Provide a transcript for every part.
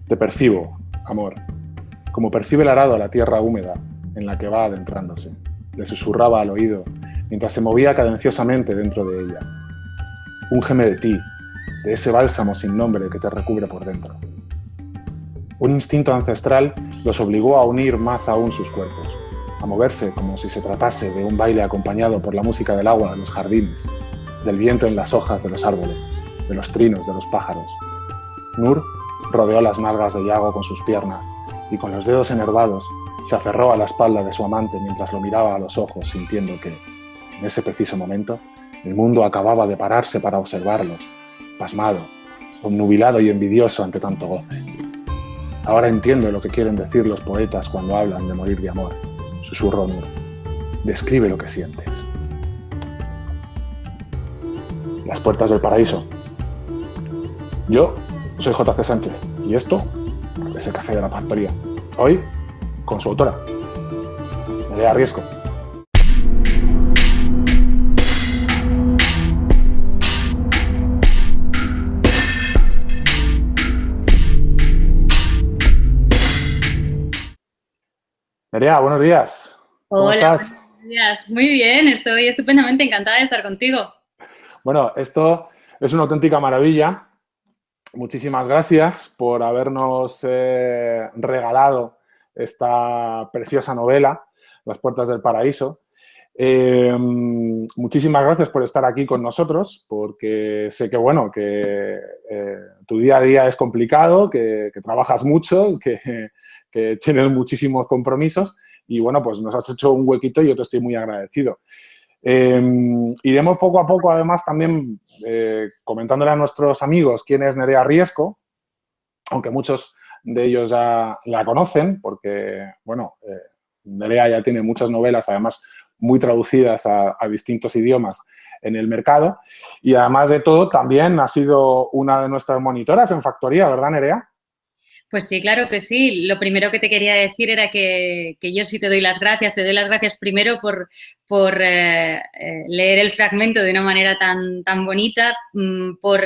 Te percibo, amor, como percibe el arado la tierra húmeda en la que va adentrándose. Le susurraba al oído mientras se movía cadenciosamente dentro de ella. Úngeme de ti, de ese bálsamo sin nombre que te recubre por dentro. Un instinto ancestral los obligó a unir más aún sus cuerpos, a moverse como si se tratase de un baile acompañado por la música del agua de los jardines, del viento en las hojas de los árboles, de los trinos de los pájaros. Nur rodeó las nalgas de Yago con sus piernas y con los dedos enervados se aferró a la espalda de su amante mientras lo miraba a los ojos, sintiendo que, en ese preciso momento, el mundo acababa de pararse para observarlos, pasmado, obnubilado y envidioso ante tanto goce. Ahora entiendo lo que quieren decir los poetas cuando hablan de morir de amor, susurró Nur. Describe lo que sientes. Las puertas del paraíso. Yo soy J.C. Sánchez y esto es el Café de la Factoría. Hoy, con su autora, Nerea Riesco. Nerea, buenos días. ¿Cómo Hola, estás? buenos días. Muy bien, estoy estupendamente encantada de estar contigo. Bueno, esto es una auténtica maravilla. Muchísimas gracias por habernos regalado esta preciosa novela, Las puertas del paraíso. Muchísimas gracias por estar aquí con nosotros, porque sé que, bueno, que tu día a día es complicado, que trabajas mucho, que tienes muchísimos compromisos y, bueno, pues nos has hecho un huequito y yo te estoy muy agradecido. Iremos poco a poco, además, también comentándole a nuestros amigos quién es Nerea Riesco, aunque muchos de ellos ya la conocen, porque, bueno, Nerea ya tiene muchas novelas, además, muy traducidas a distintos idiomas en el mercado. Y además de todo, también ha sido una de nuestras monitoras en Factoría, ¿verdad, Nerea? Pues sí, claro que sí. Lo primero que te quería decir era que yo sí te doy las gracias. Te doy las gracias primero por leer el fragmento de una manera tan bonita, por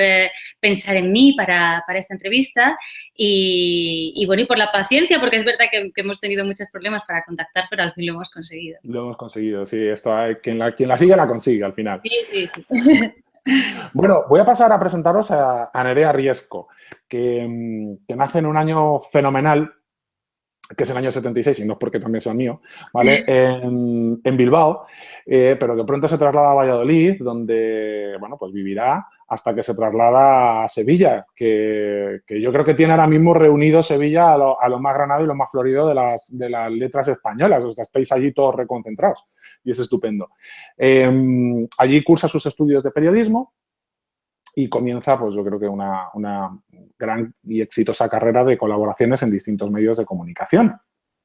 pensar en mí para esta entrevista y bueno, y por la paciencia, porque es verdad que hemos tenido muchos problemas para contactar, pero al fin lo hemos conseguido. Lo hemos conseguido, sí. Esto hay, quien la sigue la consigue al final. Sí, sí, sí. Bueno, voy a pasar a presentaros a Nerea Riesco, que nace en un año fenomenal, que es el año 76, y no es porque también sea mío, ¿vale? En Bilbao, pero que pronto se traslada a Valladolid, donde, bueno, pues vivirá hasta que se traslada a Sevilla, que yo creo que tiene ahora mismo reunido Sevilla a lo más granado y lo más florido de las letras españolas. O sea, estáis allí todos reconcentrados y es estupendo. Allí cursa sus estudios de periodismo y comienza, pues yo creo que una gran y exitosa carrera de colaboraciones en distintos medios de comunicación,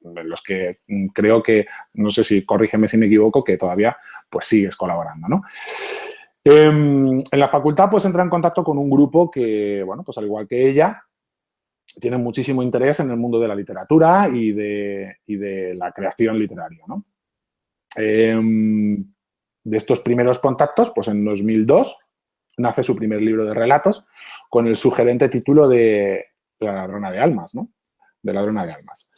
en los que creo que, no sé si, corrígeme si me equivoco, que todavía pues sigues colaborando, ¿no? En la facultad pues entra en contacto con un grupo que, bueno, pues al igual que ella, tiene muchísimo interés en el mundo de la literatura y de la creación literaria, ¿no? De estos primeros contactos, pues en 2002 nace su primer libro de relatos con el sugerente título de La ladrona de almas, ¿no? De Ladrona de almas.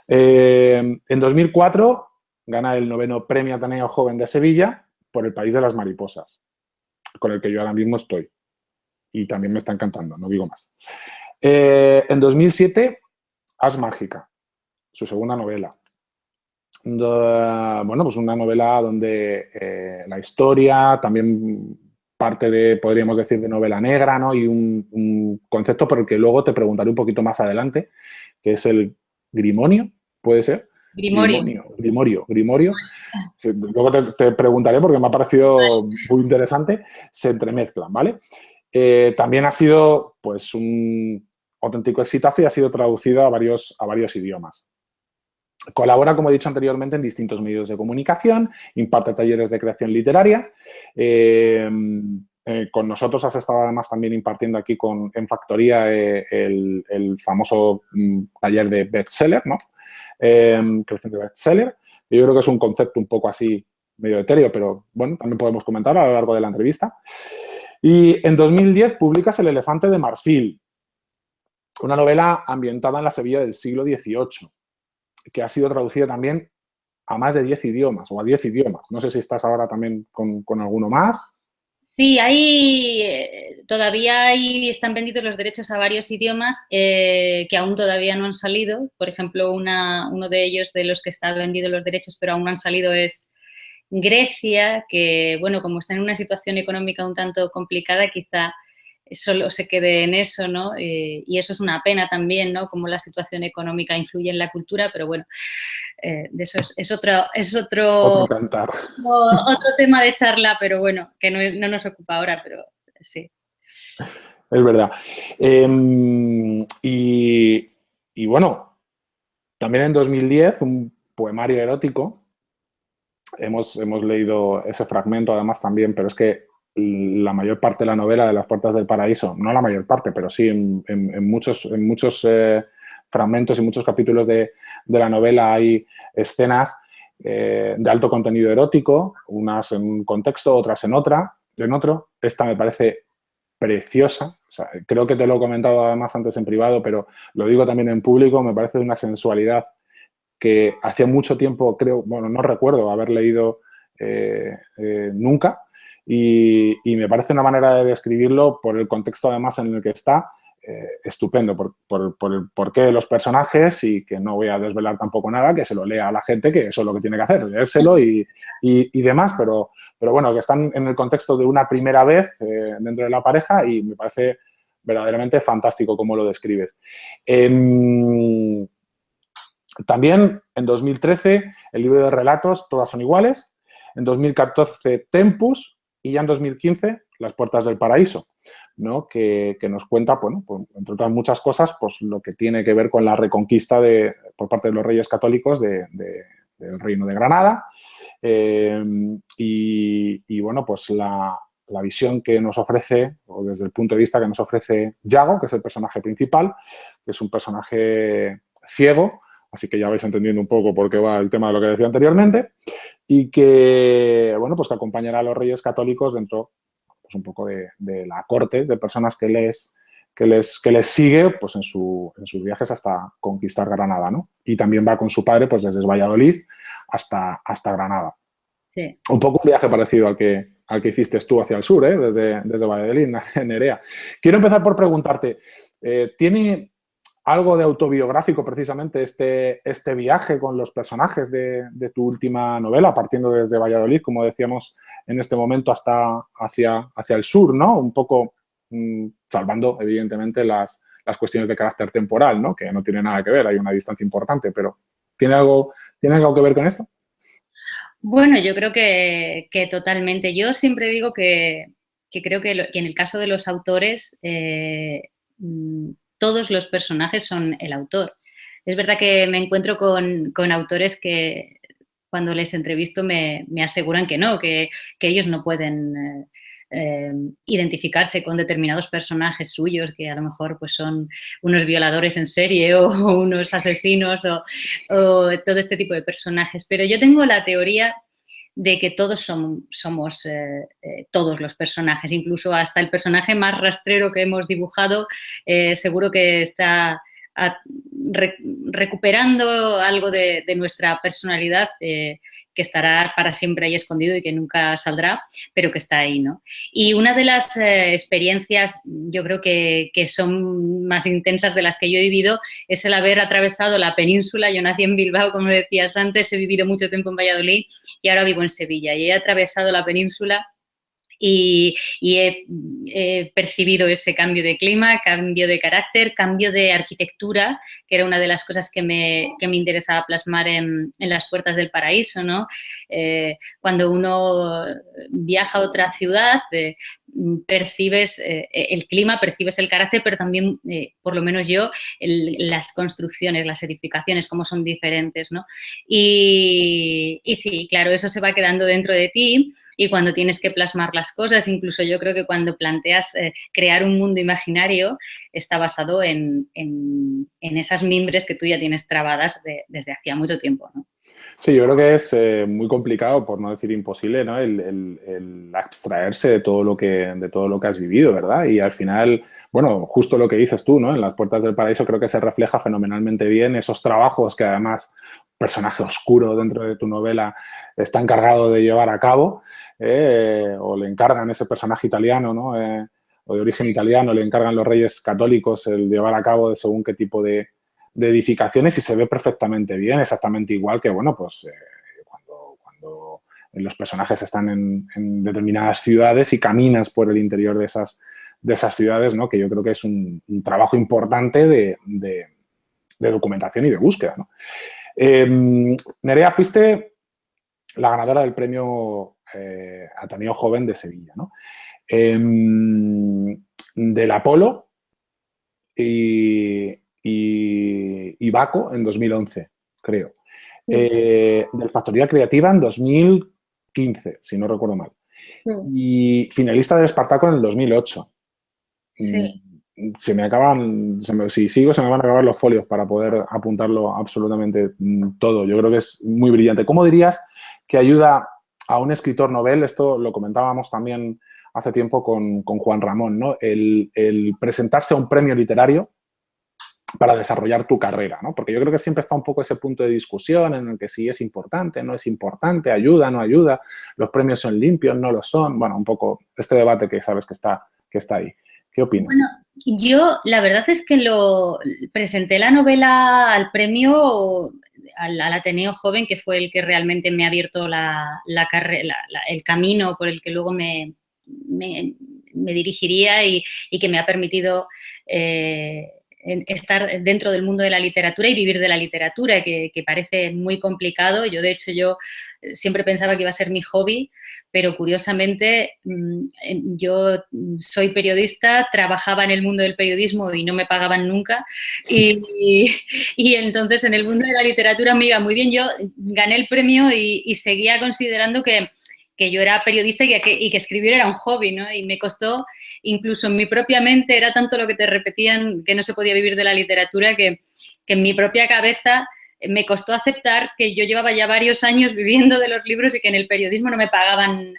En 2004 gana el 9º Premio Ateneo Joven de Sevilla por El País de las Mariposas, con el que yo ahora mismo estoy. Y también me está encantando, no digo más. En 2007, As Mágica, su segunda novela. Bueno, pues una novela donde la historia también parte de, podríamos decir, de novela negra, ¿no? Y un concepto por el que luego te preguntaré un poquito más adelante, que es el grimonio, ¿puede ser? Grimorio. Grimorio. Luego te preguntaré porque me ha parecido muy interesante. Se entremezclan, ¿vale? También ha sido, pues, un auténtico exitazo y ha sido traducido a varios idiomas. Colabora, como he dicho anteriormente, en distintos medios de comunicación, imparte talleres de creación literaria. Con nosotros has estado además también impartiendo aquí en Factoría el famoso taller de bestseller, ¿no? Creación de bestseller. Yo creo que es un concepto un poco así medio etéreo, pero bueno, también podemos comentar a lo largo de la entrevista. Y en 2010 publicas El elefante de marfil, una novela ambientada en la Sevilla del siglo XVIII, que ha sido traducida también a más de 10 idiomas o a 10 idiomas. No sé si estás ahora también con alguno más. Sí, hay, todavía hay, están vendidos los derechos a varios idiomas que aún todavía no han salido. Por ejemplo, uno de ellos de los que están vendidos los derechos pero aún no han salido es Grecia, que, bueno, como está en una situación económica un tanto complicada, quizá solo se quede en eso, ¿no? Y eso es una pena también, ¿no? Como la situación económica influye en la cultura, pero bueno, de eso Otro cantar. otro tema de charla, pero bueno, que no nos ocupa ahora, pero sí. Es verdad. Y bueno, también en 2010, un poemario erótico. Hemos leído ese fragmento además también, pero es que la mayor parte de la novela de Las Puertas del Paraíso, no la mayor parte, pero sí en muchos fragmentos y muchos capítulos de la novela hay escenas de alto contenido erótico, unas en un contexto, otras en otro. Esta me parece preciosa. O sea, creo que te lo he comentado además antes en privado, pero lo digo también en público, me parece de una sensualidad que hacía mucho tiempo, creo, bueno, no recuerdo haber leído nunca, y me parece una manera de describirlo por el contexto además en el que está, estupendo, por el porqué de los personajes, y que no voy a desvelar tampoco nada, que se lo lea a la gente, que eso es lo que tiene que hacer, leérselo y demás, pero bueno, que están en el contexto de una primera vez dentro de la pareja, y me parece verdaderamente fantástico cómo lo describes. También en 2013 el libro de relatos Todas son iguales, en 2014 Tempus y ya en 2015 Las Puertas del Paraíso, ¿no? Que nos cuenta, bueno, pues, entre otras muchas cosas, pues lo que tiene que ver con la reconquista por parte de los reyes católicos del Reino de Granada, y bueno, pues la visión que nos ofrece, o desde el punto de vista que nos ofrece Yago, que es el personaje principal, que es un personaje ciego. Así que ya vais entendiendo un poco por qué va el tema de lo que decía anteriormente, y que, bueno, pues que acompañará a los reyes católicos dentro, pues un poco de la corte de personas que les sigue, pues en sus viajes hasta conquistar Granada, ¿no? Y también va con su padre, pues desde Valladolid hasta Granada. Sí. Un poco un viaje parecido al que hiciste tú hacia el sur, desde Valladolid, Nerea. Quiero empezar por preguntarte, ¿tiene algo de autobiográfico precisamente este viaje con los personajes de tu última novela, partiendo desde Valladolid, como decíamos en este momento, hasta hacia el sur, ¿no? Un poco salvando, evidentemente, las cuestiones de carácter temporal, ¿no? Que no tiene nada que ver, hay una distancia importante, pero ¿tiene algo que ver con esto? Bueno, yo creo que totalmente. Yo siempre digo que creo que en el caso de los autores, todos los personajes son el autor. Es verdad que me encuentro con autores que cuando les entrevisto me aseguran que no, que ellos no pueden identificarse con determinados personajes suyos, que a lo mejor pues son unos violadores en serie o unos asesinos o todo este tipo de personajes. Pero yo tengo la teoría de que todos somos todos los personajes, incluso hasta el personaje más rastrero que hemos dibujado, seguro que está recuperando algo de nuestra personalidad que estará para siempre ahí escondido y que nunca saldrá, pero que está ahí, ¿no? Y una de las experiencias, yo creo que son más intensas de las que yo he vivido, es el haber atravesado la península. Yo nací en Bilbao, como decías antes, he vivido mucho tiempo en Valladolid y ahora vivo en Sevilla. Y he atravesado la península y he percibido ese cambio de clima, cambio de carácter, cambio de arquitectura, que era una de las cosas que me interesaba plasmar en Las Puertas del Paraíso, ¿no? Cuando uno viaja a otra ciudad, percibes el clima, percibes el carácter, pero también, por lo menos yo, las construcciones, las edificaciones, cómo son diferentes, ¿no? Y sí, claro, eso se va quedando dentro de ti. Y cuando tienes que plasmar las cosas, incluso yo creo que cuando planteas crear un mundo imaginario, está basado en esas mimbres que tú ya tienes trabadas desde hacía mucho tiempo, ¿no? Sí, yo creo que es muy complicado, por no decir imposible, ¿no? El abstraerse de todo lo que has vivido, ¿verdad? Y al final, bueno, justo lo que dices tú, ¿no? En Las Puertas del Paraíso creo que se refleja fenomenalmente bien esos trabajos que además personaje oscuro dentro de tu novela está encargado de llevar a cabo, o le encargan ese personaje italiano, ¿no? O de origen italiano, le encargan los reyes católicos el llevar a cabo de según qué tipo de edificaciones y se ve perfectamente bien, exactamente igual que, bueno, pues cuando los personajes están en determinadas ciudades y caminas por el interior de esas ciudades, ¿no? Que yo creo que es un trabajo importante de documentación y de búsqueda, ¿no? Nerea, fuiste la ganadora del premio Ateneo Joven de Sevilla, ¿no? Del Apolo y Baco en 2011, creo. Del Factoría Creativa en 2015, si no recuerdo mal. Sí. Y finalista del Espartaco en el 2008. Sí. Si sigo, se me van a acabar los folios para poder apuntarlo absolutamente todo. Yo creo que es muy brillante. ¿Cómo dirías que ayuda a un escritor novel? Esto lo comentábamos también hace tiempo con Juan Ramón, ¿no? El presentarse a un premio literario para desarrollar tu carrera, ¿no? Porque yo creo que siempre está un poco ese punto de discusión en el que si es importante, no es importante, ayuda, no ayuda, los premios son limpios, no lo son. Bueno, un poco este debate que sabes que está ahí. ¿Qué opinas? Bueno, yo la verdad es que presenté la novela al premio al Ateneo Joven, que fue el que realmente me ha abierto el camino por el que luego me dirigiría y que me ha permitido estar dentro del mundo de la literatura y vivir de la literatura, que parece muy complicado. De hecho, yo siempre pensaba que iba a ser mi hobby, pero curiosamente yo soy periodista, trabajaba en el mundo del periodismo y no me pagaban nunca. Y entonces en el mundo de la literatura me iba muy bien. Yo gané el premio y seguía considerando que yo era periodista y que escribir era un hobby, ¿no? Y me costó, incluso en mi propia mente, era tanto lo que te repetían que no se podía vivir de la literatura que en mi propia cabeza me costó aceptar que yo llevaba ya varios años viviendo de los libros y que en el periodismo no me pagaban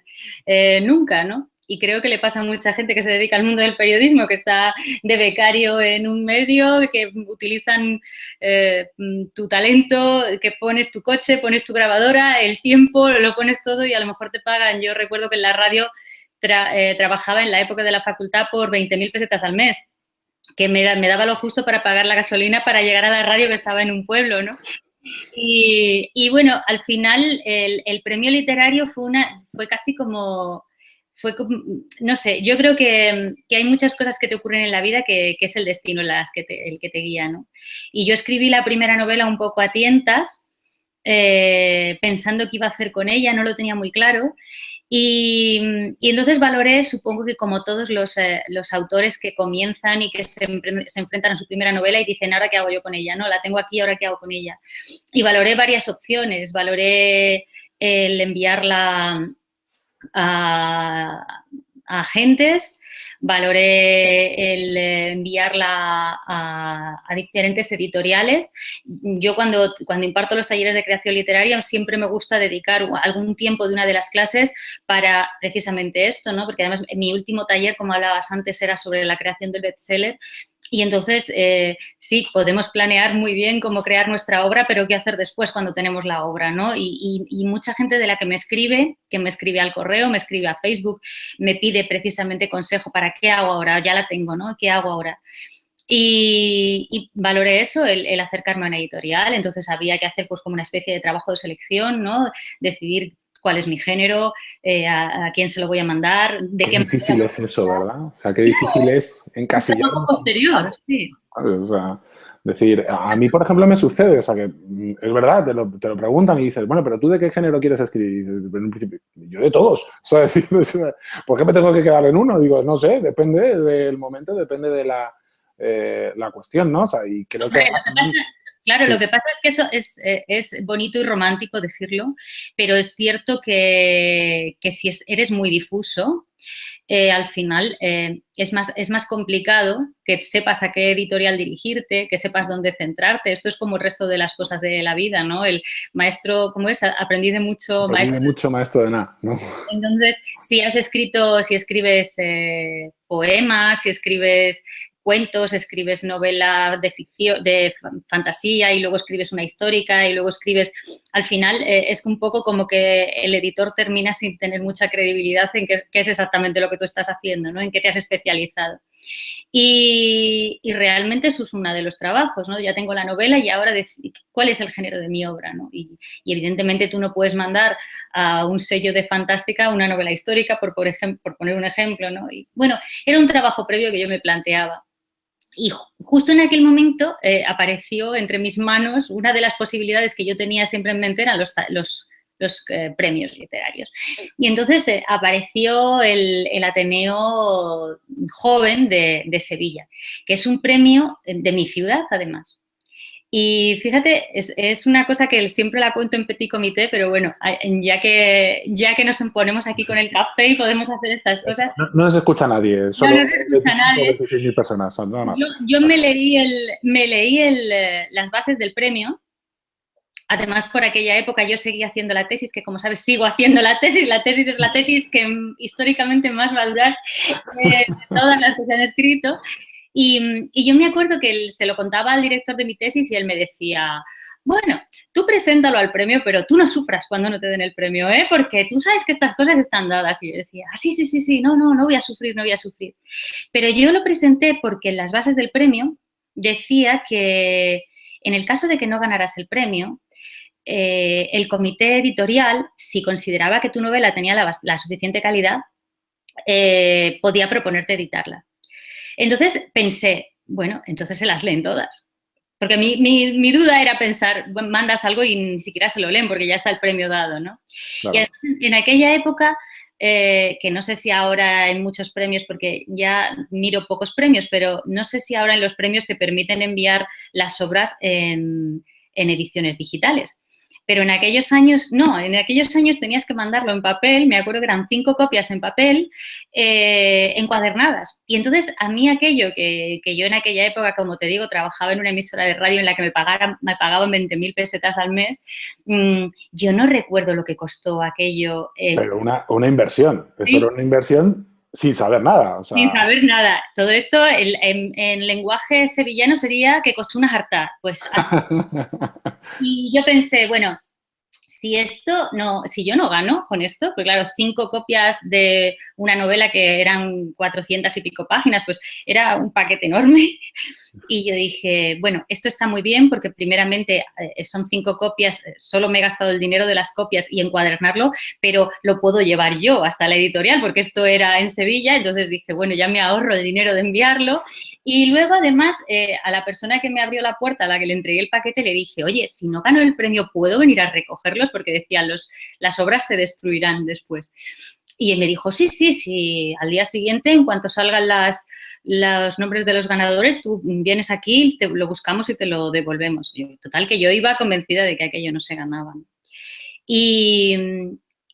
nunca, ¿no? Y creo que le pasa a mucha gente que se dedica al mundo del periodismo, que está de becario en un medio, que utilizan tu talento, que pones tu coche, pones tu grabadora, el tiempo, lo pones todo y a lo mejor te pagan. Yo recuerdo que en la radio trabajaba en la época de la facultad por 20.000 pesetas al mes, que me daba lo justo para pagar la gasolina para llegar a la radio que estaba en un pueblo, ¿no? Y bueno, al final el premio literario fue casi como, no sé, yo creo que hay muchas cosas que te ocurren en la vida que es el destino el que te guía, ¿no? Y yo escribí la primera novela un poco a tientas, pensando qué iba a hacer con ella, no lo tenía muy claro. Y entonces valoré, supongo que como todos los autores que comienzan y que se enfrentan a su primera novela y dicen, ¿ahora qué hago yo con ella? No, la tengo aquí, ¿ahora qué hago con ella? Y valoré varias opciones. Valoré el enviarla a agentes, valoré el enviarla a diferentes editoriales. Yo cuando imparto los talleres de creación literaria siempre me gusta dedicar algún tiempo de una de las clases para precisamente esto, ¿no? Porque además mi último taller, como hablabas antes, era sobre la creación del bestseller. Y entonces, sí, podemos planear muy bien cómo crear nuestra obra, pero qué hacer después cuando tenemos la obra, ¿no? Y mucha gente de la que me escribe al correo, me escribe a Facebook, me pide precisamente consejo para qué hago ahora, ya la tengo, ¿no? ¿Qué hago ahora? Y valoré eso, el acercarme a una editorial. Entonces había que hacer pues como una especie de trabajo de selección, ¿no? Decidir cuál es mi género, a quién se lo voy a mandar, de qué manera. Qué difícil es eso, ¿verdad? O sea, qué difícil es encasillar. Un poco posterior, sí. O sea, decir, a mí, por ejemplo, me sucede, o sea, que es verdad, te lo preguntan y dices, bueno, pero ¿tú de qué género quieres escribir? Y dices, en un principio, yo de todos. O sea, decir, ¿por qué me tengo que quedar en uno? Digo, no sé, depende del momento, depende de la cuestión, ¿no? O sea, y creo que... Claro, sí. Lo que pasa es que eso es bonito y romántico decirlo, pero es cierto que si eres muy difuso, al final es más complicado que sepas a qué editorial dirigirte, que sepas dónde centrarte. Esto es como el resto de las cosas de la vida, ¿no? El maestro, ¿cómo es? Aprendí de mucho, Aprendí maestro. de mucho, maestro de nada, ¿no? Entonces, si escribes poemas, si escribes cuentos, escribes novela de ficción, de fantasía y luego escribes una histórica y luego escribes, al final es un poco como que el editor termina sin tener mucha credibilidad en qué es exactamente lo que tú estás haciendo, ¿no? En qué te has especializado. Y realmente eso es uno de los trabajos, ¿no? Ya tengo la novela y ahora cuál es el género de mi obra, ¿no? Y evidentemente tú no puedes mandar a un sello de Fantástica una novela histórica, por ejemplo, por poner un ejemplo, ¿no? Y bueno, era un trabajo previo que yo me planteaba. Y justo en aquel momento apareció entre mis manos una de las posibilidades que yo tenía siempre en mente, eran los premios literarios. Y entonces apareció el Ateneo Joven de Sevilla, que es un premio de mi ciudad, además. Y fíjate, es una cosa que siempre la cuento en petit comité, pero bueno, ya que nos ponemos aquí con el café y podemos hacer estas cosas. No, no nos escucha nadie, No, solo no te escucha nadie. 26.000 personas, son nada más. Yo me leí las bases del premio. Además, por aquella época yo seguía haciendo la tesis, que como sabes sigo haciendo la tesis. La tesis es la tesis que históricamente más va a durar de todas las que se han escrito. Y yo me acuerdo que se lo contaba al director de mi tesis y él me decía, bueno, tú preséntalo al premio, pero tú no sufras cuando no te den el premio, ¿eh? Porque tú sabes que estas cosas están dadas. Y yo decía, sí, sí, sí, sí, no voy a sufrir, no voy a sufrir. Pero yo lo presenté porque en las bases del premio decía que en el caso de que no ganaras el premio, el comité editorial, si consideraba que tu novela tenía la suficiente calidad, podía proponerte editarla. Entonces pensé, bueno, entonces se las leen todas. Porque mi duda era pensar, bueno, mandas algo y ni siquiera se lo leen porque ya está el premio dado, ¿no? Claro. Y además, en aquella época, que no sé si ahora en muchos premios, porque ya miro pocos premios, pero no sé si ahora en los premios te permiten enviar las obras en ediciones digitales. Pero en aquellos años, no, en aquellos años tenías que mandarlo en papel, me acuerdo que eran 5 copias en papel, encuadernadas. Y entonces a mí aquello que yo en aquella época, como te digo, trabajaba en una emisora de radio en la que me pagaban 20.000 pesetas al mes, yo no recuerdo lo que costó aquello. Pero una inversión, eso ¿Sí? era una inversión sin saber nada. O sea... Sin saber nada. Todo esto en lenguaje sevillano sería que costó una jarta. Pues así. Y yo pensé, bueno, si yo no gano con esto, pues claro, 5 copias de una novela que eran 400 y pico páginas, pues era un paquete enorme. Y yo dije, bueno, esto está muy bien porque primeramente son 5 copias, solo me he gastado el dinero de las copias y encuadernarlo, pero lo puedo llevar yo hasta la editorial porque esto era en Sevilla, entonces dije, bueno, ya me ahorro el dinero de enviarlo. Y luego, además, a la persona que me abrió la puerta, a la que le entregué el paquete, le dije, oye, si no gano el premio, ¿puedo venir a recogerlos? Porque decían, las obras se destruirán después. Y él me dijo, sí, sí, sí, al día siguiente, en cuanto salgan los nombres de los ganadores, tú vienes aquí, lo buscamos y te lo devolvemos. Total, que yo iba convencida de que aquello no se ganaba. Y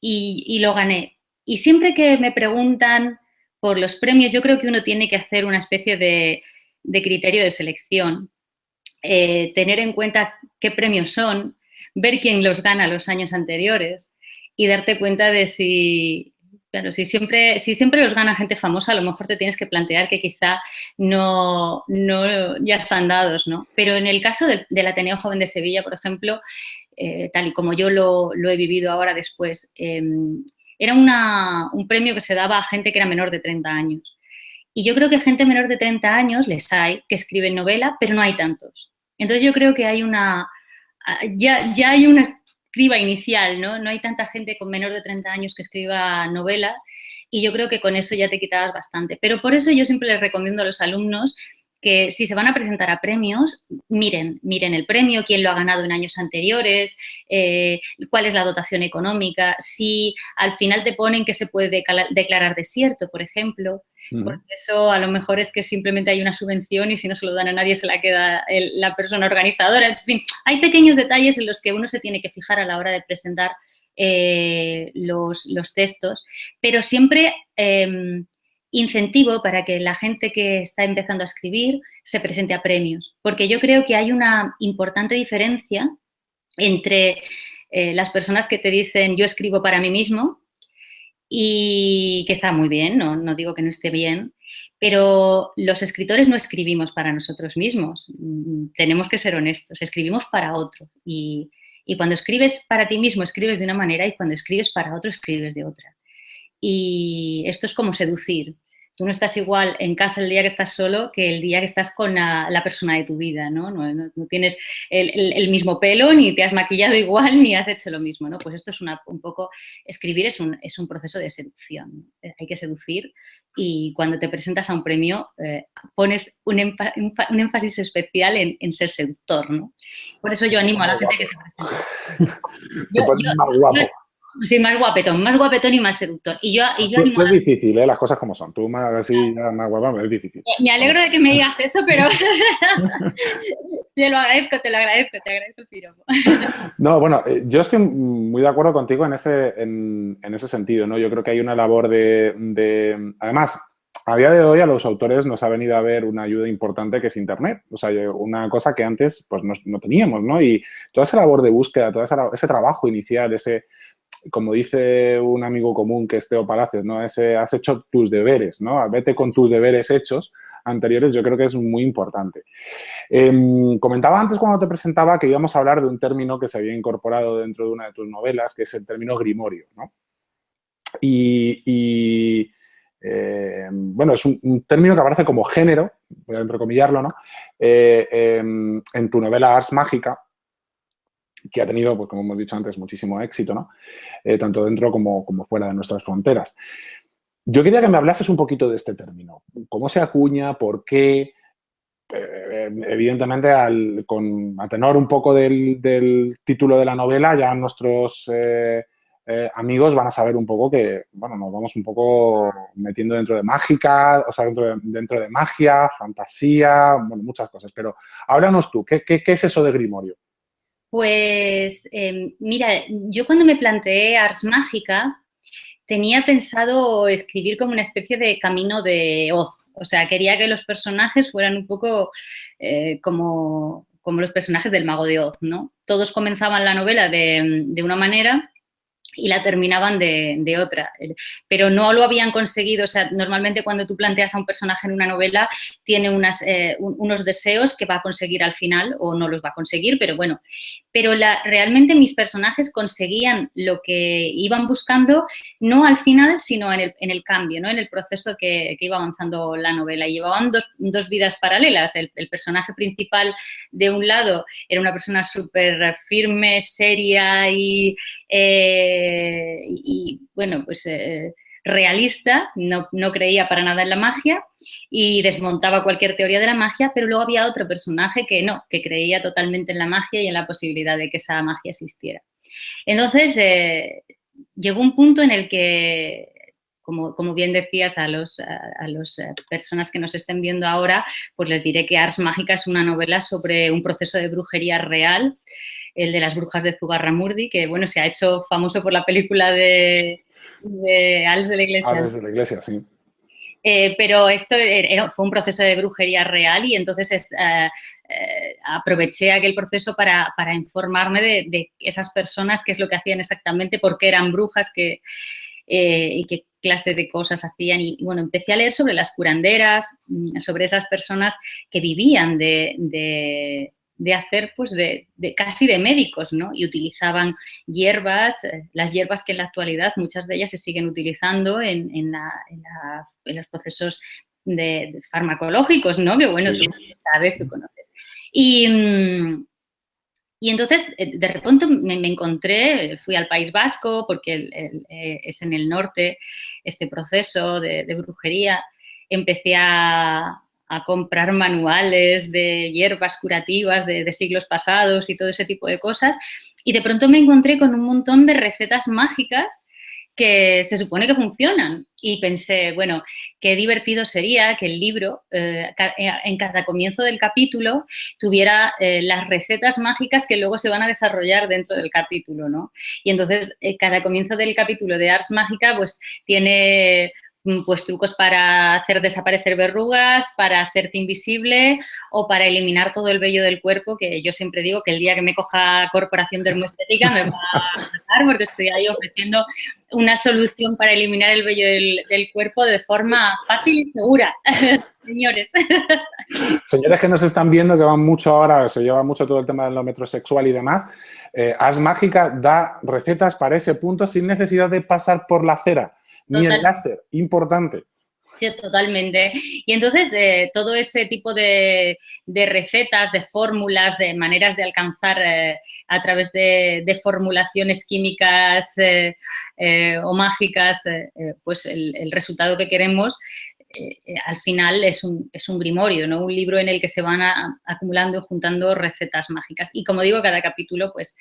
lo gané. Y siempre que me preguntan por los premios, yo creo que uno tiene que hacer una especie de criterio de selección, tener en cuenta qué premios son, ver quién los gana los años anteriores y darte cuenta de claro, si siempre los gana gente famosa, a lo mejor te tienes que plantear que quizá no ya están dados, ¿no? Pero en el caso del Ateneo Joven de Sevilla, por ejemplo, tal y como yo lo he vivido ahora después, era un premio que se daba a gente que era menor de 30 años. Y yo creo que gente menor de 30 años les hay que escriben novela, pero no hay tantos. Entonces yo creo que hay ya hay una criba inicial, ¿no? No hay tanta gente con menor de 30 años que escriba novela y yo creo que con eso ya te quitabas bastante. Pero por eso yo siempre les recomiendo a los alumnos que si se van a presentar a premios, miren el premio, quién lo ha ganado en años anteriores, cuál es la dotación económica, si al final te ponen que se puede declarar desierto, por ejemplo, porque eso a lo mejor es que simplemente hay una subvención y si no se lo dan a nadie se la queda la persona organizadora. En fin, hay pequeños detalles en los que uno se tiene que fijar a la hora de presentar los textos, pero siempre incentivo para que la gente que está empezando a escribir se presente a premios, porque yo creo que hay una importante diferencia entre las personas que te dicen yo escribo para mí mismo y que está muy bien, no digo que no esté bien, pero los escritores no escribimos para nosotros mismos, tenemos que ser honestos, escribimos para otro y cuando escribes para ti mismo escribes de una manera y cuando escribes para otro escribes de otra. Y esto es como seducir. Tú no estás igual en casa el día que estás solo que el día que estás con la persona de tu vida, ¿no? No tienes el mismo pelo, ni te has maquillado igual, ni has hecho lo mismo, ¿no? Pues esto es un poco, escribir es un proceso de seducción. Hay que seducir y cuando te presentas a un premio pones un énfasis especial en ser seductor, ¿no? Por eso yo animo a la gente que se presente. Te pones más guapo. Sí, más guapetón y más seductor. Y yo animo a Es difícil, ¿eh? Las cosas como son. Tú más así, ya más guapa, es difícil. Me alegro de que me digas eso, pero te lo agradezco, te agradezco el piropo. No, bueno, yo estoy muy de acuerdo contigo en ese sentido, ¿no? Yo creo que hay una labor Además, a día de hoy a los autores nos ha venido a ver una ayuda importante que es Internet. O sea, una cosa que antes pues no teníamos, ¿no? Y toda esa labor de búsqueda, ese trabajo inicial, como dice un amigo común que es Teo Palacios, ¿no? Has hecho tus deberes, ¿no? Vete con tus deberes hechos anteriores, yo creo que es muy importante. Comentaba antes cuando te presentaba que íbamos a hablar de un término que se había incorporado dentro de una de tus novelas, que es el término grimorio, ¿no? Bueno, es un término que aparece como género, voy a entrecomillarlo, ¿no? En tu novela Ars Mágica, que ha tenido, pues, como hemos dicho antes, muchísimo éxito, ¿no? Tanto dentro como fuera de nuestras fronteras. Yo quería que me hablases un poquito de este término. ¿Cómo se acuña? ¿Por qué? Evidentemente, a tenor un poco del título de la novela, ya nuestros amigos van a saber un poco que, bueno, nos vamos un poco metiendo dentro de mágica, o sea, dentro de magia, fantasía, bueno, muchas cosas. Pero háblanos tú, ¿qué es eso de grimorio? Pues mira, yo cuando me planteé Ars Mágica tenía pensado escribir como una especie de camino de Oz. O sea, quería que los personajes fueran un poco como los personajes del Mago de Oz, ¿no? Todos comenzaban la novela de una manera y la terminaban de otra. Pero no lo habían conseguido. O sea, normalmente cuando tú planteas a un personaje en una novela, tiene unos deseos que va a conseguir al final o no los va a conseguir, pero bueno. Pero realmente mis personajes conseguían lo que iban buscando, no al final, sino en el cambio, ¿no? En el proceso que iba avanzando la novela. Y llevaban dos vidas paralelas. El personaje principal, de un lado, era una persona súper firme, seria bueno, pues realista, no creía para nada en la magia y desmontaba cualquier teoría de la magia, pero luego había otro personaje que no, que creía totalmente en la magia y en la posibilidad de que esa magia existiera. Entonces, llegó un punto en el que, como bien decías, a las personas que nos estén viendo ahora, pues les diré que Ars Mágica es una novela sobre un proceso de brujería real, el de las brujas de Zugarramurdi, que bueno, se ha hecho famoso por la película de Ales de la Iglesia. Ales de la Iglesia, sí. Pero esto fue un proceso de brujería real y entonces aproveché aquel proceso para informarme de esas personas, qué es lo que hacían exactamente, por qué eran brujas, y qué clase de cosas hacían. Y bueno, empecé a leer sobre las curanderas, sobre esas personas que vivían de hacer, pues, casi de médicos, ¿no? Y utilizaban hierbas, las hierbas que en la actualidad muchas de ellas se siguen utilizando en los procesos de farmacológicos, ¿no? Que bueno, sí. Tú sabes, tú conoces. Y entonces, de repente me encontré, fui al País Vasco, porque es en el norte este proceso de brujería. Empecé a comprar manuales de hierbas curativas de siglos pasados y todo ese tipo de cosas. Y de pronto me encontré con un montón de recetas mágicas que se supone que funcionan. Y pensé, bueno, qué divertido sería que el libro, en cada comienzo del capítulo, tuviera las recetas mágicas que luego se van a desarrollar dentro del capítulo, ¿no? Y entonces, cada comienzo del capítulo de Ars Mágica, pues, tiene pues trucos para hacer desaparecer verrugas, para hacerte invisible o para eliminar todo el vello del cuerpo, que yo siempre digo que el día que me coja Corporación Dermoestética me va a matar porque estoy ahí ofreciendo una solución para eliminar el vello del cuerpo de forma fácil y segura. Señores. Señores que nos están viendo, que van mucho ahora, se lleva mucho todo el tema del metrosexual y demás, Ars Mágica da recetas para ese punto sin necesidad de pasar por la cera, ni el láser, importante. Sí, totalmente. Y entonces todo ese tipo de recetas, de fórmulas, de maneras de alcanzar a través de formulaciones químicas o mágicas, pues el resultado que queremos, al final es un grimorio, ¿no? Un libro en el que se van acumulando y juntando recetas mágicas. Y como digo, cada capítulo pues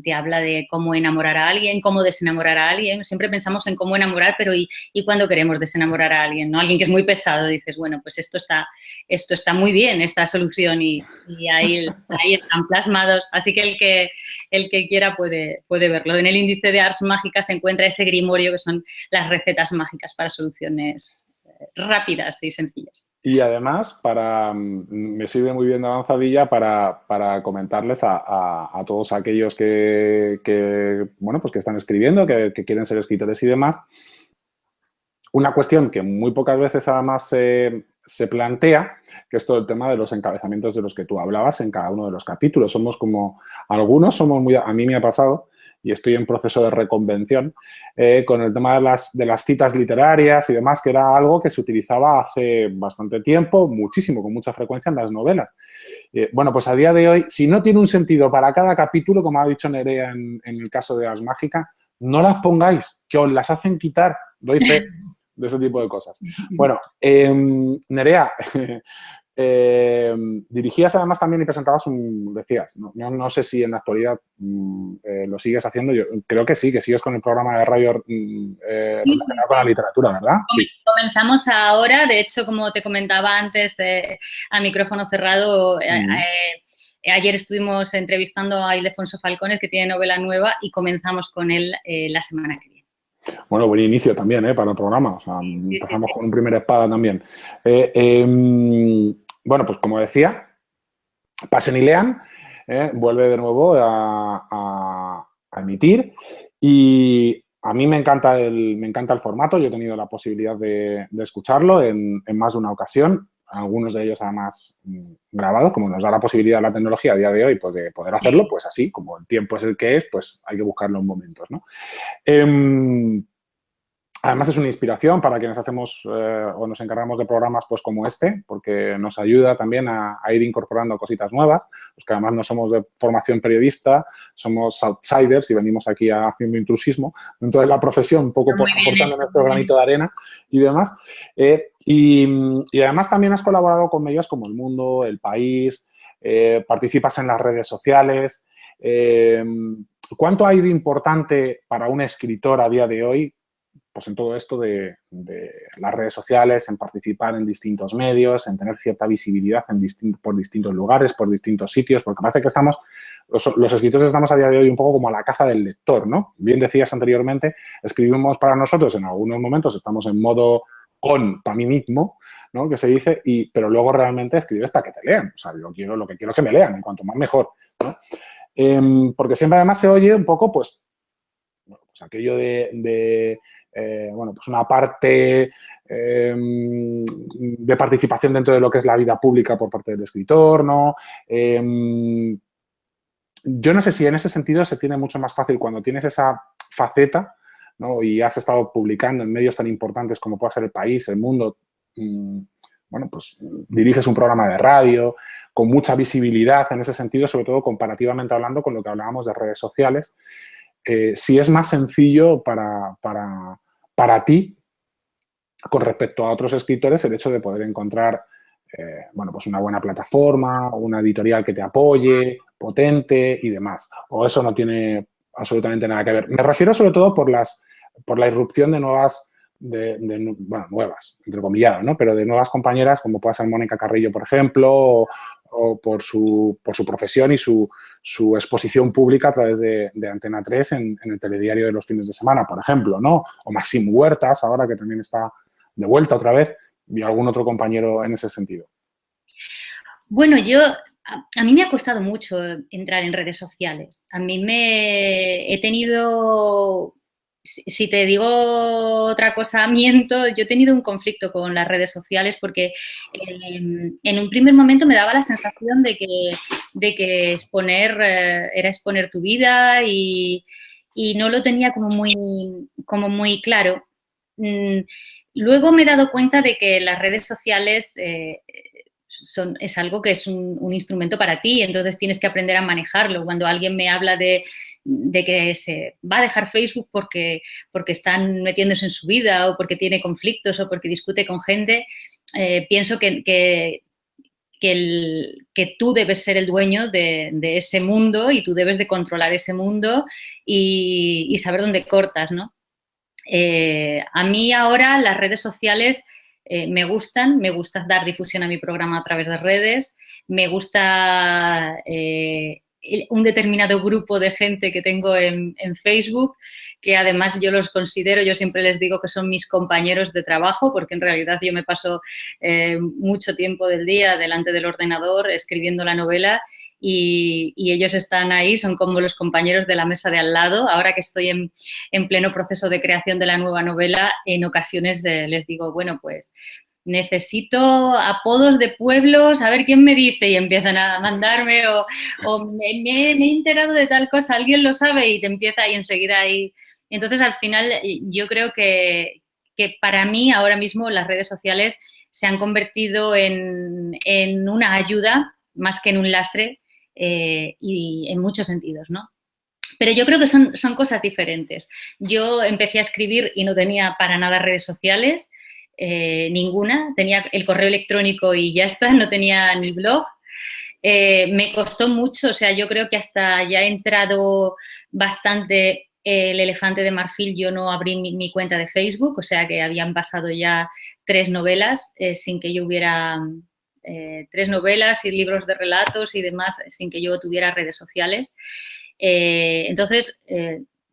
te habla de cómo enamorar a alguien, cómo desenamorar a alguien. Siempre pensamos en cómo enamorar, pero ¿y cuándo queremos desenamorar a alguien, ¿no? Alguien que es muy pesado, dices, bueno, pues esto está muy bien, esta solución, y ahí están plasmados. Así que el que quiera puede verlo. En el índice de Ars Mágica se encuentra ese grimorio que son las recetas mágicas para soluciones rápidas y sencillas. Y además, me sirve muy bien de avanzadilla para comentarles a todos aquellos que están escribiendo, que quieren ser escritores y demás, una cuestión que muy pocas veces además se plantea, que es todo el tema de los encabezamientos de los que tú hablabas en cada uno de los capítulos. Algunos somos muy, a mí me ha pasado, y estoy en proceso de reconvención, con el tema de las citas literarias y demás, que era algo que se utilizaba hace bastante tiempo, muchísimo, con mucha frecuencia en las novelas. Bueno, pues a día de hoy, si no tiene un sentido para cada capítulo, como ha dicho Nerea en el caso de Ars Mágica, no las pongáis, que os las hacen quitar, doy fe de ese tipo de cosas. Bueno, Nerea, dirigías además también y presentabas decías, no sé si en la actualidad lo sigues haciendo, yo creo que sí, que sigues con el programa de radio relacionado con la literatura, ¿verdad? Sí. Comenzamos ahora, de hecho, como te comentaba antes, a micrófono cerrado, ayer estuvimos entrevistando a Ildefonso Falcones, que tiene novela nueva, y comenzamos con él la semana que viene. Bueno, buen inicio también para el programa. O sea, empezamos con un primer espada también. Bueno, pues como decía, pasen y lean. Vuelve de nuevo a emitir. Y a mí me encanta el formato. Yo he tenido la posibilidad de escucharlo en más de una ocasión. Algunos de ellos además grabados, como nos da la posibilidad la tecnología a día de hoy, pues de poder hacerlo, pues así, como el tiempo es el que es, pues hay que buscarlo en momentos, ¿no? Además es una inspiración para quienes hacemos o nos encargamos de programas pues como este, porque nos ayuda también a ir incorporando cositas nuevas, pues que además no somos de formación periodista, somos outsiders y venimos aquí haciendo intrusismo dentro de la profesión, un poco aportando nuestro granito de arena y demás. Y además también has colaborado con medios como El Mundo, El País, participas en las redes sociales. ¿Cuánto hay de importante para un escritor a día de hoy, pues en todo esto de las redes sociales, en participar en distintos medios, en tener cierta visibilidad por distintos lugares, por distintos sitios? Porque parece que los escritores estamos a día de hoy un poco como a la caza del lector, ¿no? Bien decías anteriormente, escribimos para nosotros, en algunos momentos estamos en modo para mí mismo, ¿no? Que se dice, pero luego realmente escribes para que te lean. O sea, lo que quiero es que me lean, y cuanto más mejor, ¿no? Porque siempre además se oye un poco, pues aquello pues una parte de participación dentro de lo que es la vida pública por parte del escritor, ¿no? Yo no sé si en ese sentido se tiene mucho más fácil cuando tienes esa faceta, ¿no? Y has estado publicando en medios tan importantes como pueda ser El País, El Mundo. Bueno, pues diriges un programa de radio con mucha visibilidad en ese sentido, sobre todo comparativamente hablando con lo que hablábamos de redes sociales. Si es más sencillo para ti, con respecto a otros escritores, el hecho de poder encontrar pues una buena plataforma, una editorial que te apoye, potente y demás. O eso no tiene absolutamente nada que ver. Me refiero sobre todo por la irrupción de nuevas, nuevas, entrecomillado, ¿no? Pero de nuevas compañeras, como puede ser Mónica Carrillo, por ejemplo, o por su profesión y su exposición pública a través de Antena 3 en el telediario de los fines de semana, por ejemplo, ¿no? O Maxim Huertas, ahora que también está de vuelta otra vez, y algún otro compañero en ese sentido. Bueno, a mí me ha costado mucho entrar en redes sociales. He tenido, si te digo otra cosa, miento. Yo he tenido un conflicto con las redes sociales porque en un primer momento me daba la sensación de que exponer era exponer tu vida y no lo tenía como muy claro. Luego me he dado cuenta de que las redes sociales es algo que es un instrumento para ti, entonces tienes que aprender a manejarlo. Cuando alguien me habla de que se va a dejar Facebook porque están metiéndose en su vida o porque tiene conflictos o porque discute con gente, pienso que tú debes ser el dueño de ese mundo y tú debes de controlar ese mundo y saber dónde cortas, ¿no? A mí ahora las redes sociales me gusta dar difusión a mi programa a través de redes, me gusta un determinado grupo de gente que tengo en Facebook, que además yo siempre les digo que son mis compañeros de trabajo, porque en realidad yo me paso mucho tiempo del día delante del ordenador escribiendo la novela y ellos están ahí, son como los compañeros de la mesa de al lado. Ahora que estoy en pleno proceso de creación de la nueva novela, en ocasiones les digo, bueno, pues necesito apodos de pueblos, a ver quién me dice, y empiezan a mandarme o me he enterado de tal cosa, alguien lo sabe, y te empieza ahí enseguida ahí. Entonces, al final, yo creo que para mí ahora mismo las redes sociales se han convertido en una ayuda más que en un lastre, y en muchos sentidos, ¿no? Pero yo creo que son cosas diferentes. Yo empecé a escribir y no tenía para nada redes sociales, ninguna. Tenía el correo electrónico y ya está, no tenía ni blog. Me costó mucho, o sea, yo creo que hasta ya he entrado bastante el elefante de marfil, yo no abrí mi cuenta de Facebook, o sea que habían pasado ya 3 novelas sin que yo hubiera... 3 novelas y libros de relatos y demás sin que yo tuviera redes sociales. Entonces,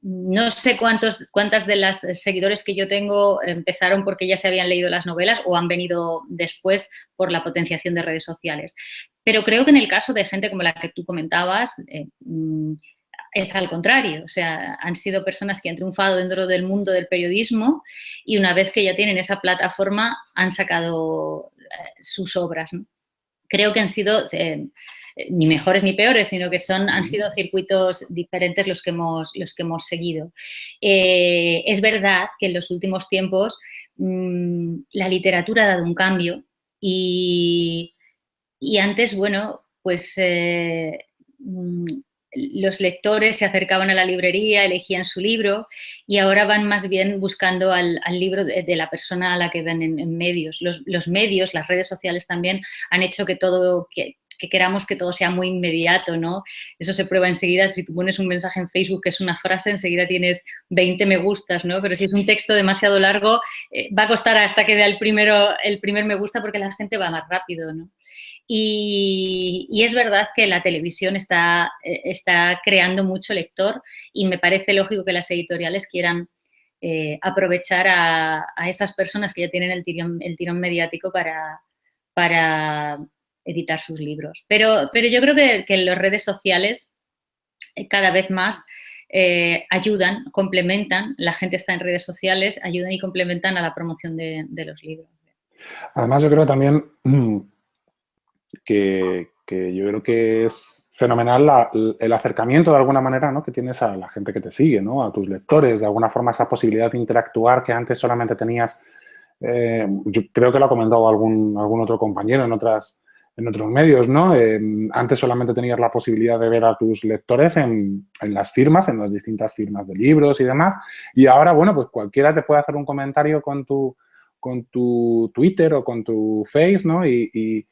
no sé cuántas de las seguidores que yo tengo empezaron porque ya se habían leído las novelas o han venido después por la potenciación de redes sociales. Pero creo que en el caso de gente como la que tú comentabas, es al contrario. O sea, han sido personas que han triunfado dentro del mundo del periodismo y una vez que ya tienen esa plataforma han sacado sus obras, ¿no? Creo que han sido ni mejores ni peores, sino que han sido circuitos diferentes los que hemos seguido. Es verdad que en los últimos tiempos la literatura ha dado un cambio y antes, bueno, pues los lectores se acercaban a la librería, elegían su libro y ahora van más bien buscando al libro de la persona a la que ven en medios. Los medios, las redes sociales también han hecho que queramos que todo sea muy inmediato, ¿no? Eso se prueba enseguida. Si tú pones un mensaje en Facebook que es una frase, enseguida tienes 20 me gustas, ¿no? Pero si es un texto demasiado largo, va a costar hasta que dé el primer me gusta porque la gente va más rápido, ¿no? Y es verdad que la televisión está creando mucho lector y me parece lógico que las editoriales quieran aprovechar a esas personas que ya tienen el tirón mediático para editar sus libros. Pero yo creo que las redes sociales cada vez más ayudan, complementan, la gente está en redes sociales, ayudan y complementan a la promoción de los libros. Además, yo creo también que yo creo que es fenomenal el acercamiento de alguna manera, ¿no?, que tienes a la gente que te sigue, ¿no?, a tus lectores, de alguna forma esa posibilidad de interactuar que antes solamente tenías, yo creo que lo ha comentado algún otro compañero en otros medios, ¿no? Antes solamente tenías la posibilidad de ver a tus lectores en las firmas, en las distintas firmas de libros y demás, y ahora, bueno, pues cualquiera te puede hacer un comentario con tu Twitter o con tu Face, ¿no? Y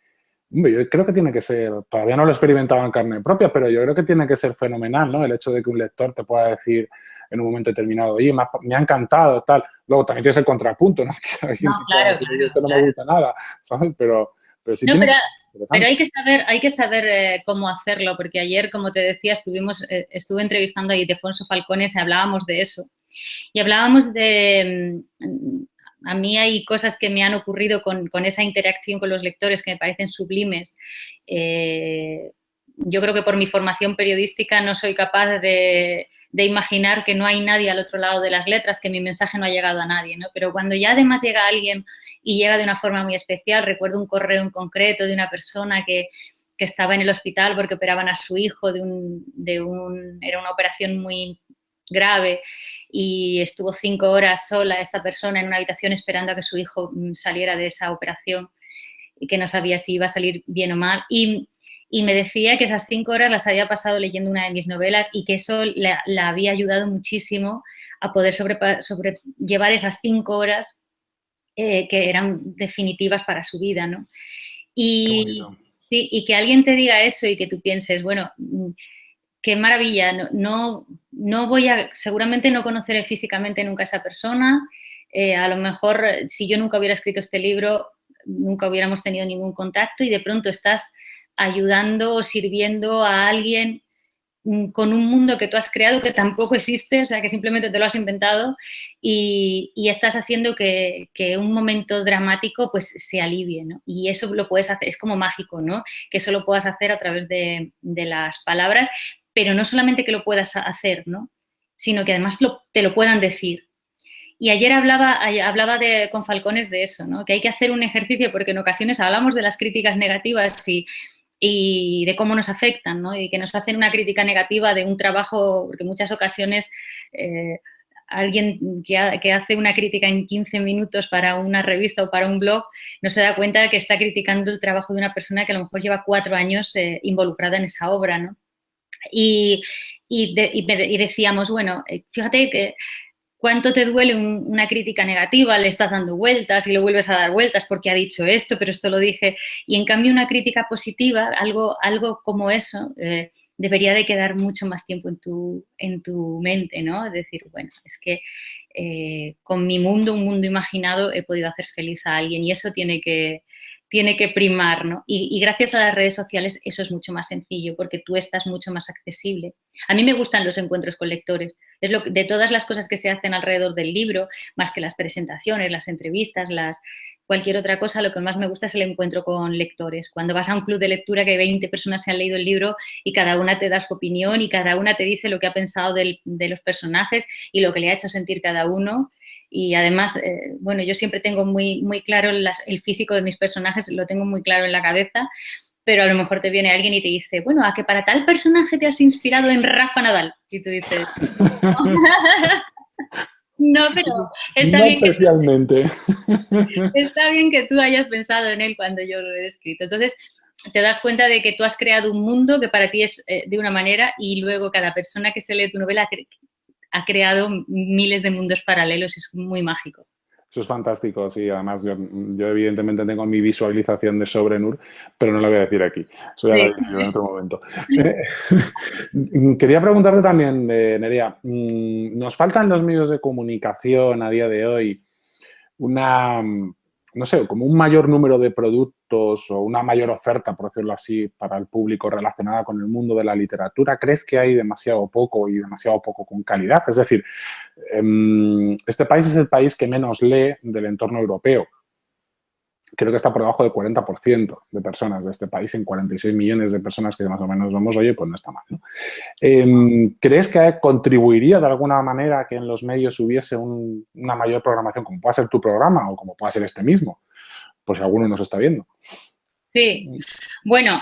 Hombre, yo creo que tiene que ser, todavía no lo he experimentado en carne propia, pero yo creo que tiene que ser fenomenal, ¿no? El hecho de que un lector te pueda decir en un momento determinado, oye, me ha encantado, tal. Luego también tienes el contrapunto, ¿no? Que No, alguien te pueda claro, decir, oye, claro, esto no me claro. gusta nada, ¿sabes? Pero sí No, tiene que ser pero interesante. hay que saber cómo hacerlo, porque ayer, como te decía, estuve entrevistando a Ildefonso Falcones y hablábamos de eso. Y hablábamos de, a mí hay cosas que me han ocurrido con esa interacción con los lectores que me parecen sublimes. Yo creo que por mi formación periodística no soy capaz de imaginar que no hay nadie al otro lado de las letras, que mi mensaje no ha llegado a nadie, ¿no? Pero cuando ya además llega alguien y llega de una forma muy especial, recuerdo un correo en concreto de una persona que estaba en el hospital porque operaban a su hijo era una operación muy grave y estuvo 5 horas sola esta persona en una habitación esperando a que su hijo saliera de esa operación y que no sabía si iba a salir bien o mal. Y me decía que esas 5 horas las había pasado leyendo una de mis novelas y que eso la había ayudado muchísimo a poder sobrellevar esas 5 horas que eran definitivas para su vida, ¿no? Qué Y, bonito. sí, y que alguien te diga eso y que tú pienses, bueno, qué maravilla, no voy a, seguramente no conoceré físicamente nunca a esa persona, a lo mejor si yo nunca hubiera escrito este libro, nunca hubiéramos tenido ningún contacto y de pronto estás ayudando o sirviendo a alguien con un mundo que tú has creado que tampoco existe, o sea, que simplemente te lo has inventado y estás haciendo que un momento dramático pues se alivie, ¿no? Y eso lo puedes hacer, es como mágico, ¿no? Que eso lo puedas hacer a través de las palabras, pero no solamente que lo puedas hacer, ¿no? Sino que además te lo puedan decir. Y ayer hablaba con Falcones de eso, ¿no? Que hay que hacer un ejercicio porque en ocasiones hablamos de las críticas negativas y de cómo nos afectan, ¿no? Y que nos hacen una crítica negativa de un trabajo, porque en muchas ocasiones eh, alguien que hace una crítica en 15 minutos para una revista o para un blog no se da cuenta de que está criticando el trabajo de una persona que a lo mejor lleva 4 años involucrada en esa obra, ¿no? Y, y decíamos, bueno, fíjate que cuánto te duele una crítica negativa, le estás dando vueltas y le vuelves a dar vueltas porque ha dicho esto, pero esto lo dije. Y en cambio una crítica positiva, algo como eso, debería de quedar mucho más tiempo en tu mente, ¿no? Es decir, bueno, es que con mi mundo, un mundo imaginado, he podido hacer feliz a alguien y eso tiene que primar, ¿no? Y gracias a las redes sociales eso es mucho más sencillo porque tú estás mucho más accesible. A mí me gustan los encuentros con lectores. De todas las cosas que se hacen alrededor del libro, más que las presentaciones, las entrevistas, cualquier otra cosa, lo que más me gusta es el encuentro con lectores. Cuando vas a un club de lectura que 20 personas se han leído el libro y cada una te da su opinión y cada una te dice lo que ha pensado de los personajes y lo que le ha hecho sentir cada uno. Y además, bueno, yo siempre tengo muy claro el físico de mis personajes, lo tengo muy claro en la cabeza, pero a lo mejor te viene alguien y te dice, bueno, a que para tal personaje te has inspirado en Rafa Nadal. Y tú dices, no, pero está No bien que tú, especialmente. está bien que tú hayas pensado en él cuando yo lo he escrito. Entonces, te das cuenta de que tú has creado un mundo que para ti es de una manera y luego cada persona que se lee tu novela ha creado miles de mundos paralelos. Es muy mágico. Eso es fantástico, sí. Además, yo evidentemente tengo mi visualización de Sobrenur, pero no la voy a decir aquí. Eso ya la Sí. digo en otro momento. Quería preguntarte también, Nerea, ¿nos faltan los medios de comunicación a día de hoy no sé, como un mayor número de productos o una mayor oferta, por decirlo así, para el público relacionada con el mundo de la literatura? ¿Crees que hay demasiado poco y demasiado poco con calidad? Es decir, este país es el país que menos lee del entorno europeo. Creo que está por debajo del 40% de personas de este país, en 46 millones de personas que más o menos somos, oye, pues no está mal, ¿no? ¿Crees que contribuiría de alguna manera a que en los medios hubiese una mayor programación, como pueda ser tu programa o como pueda ser este mismo? Por si alguno nos está viendo. Sí, bueno,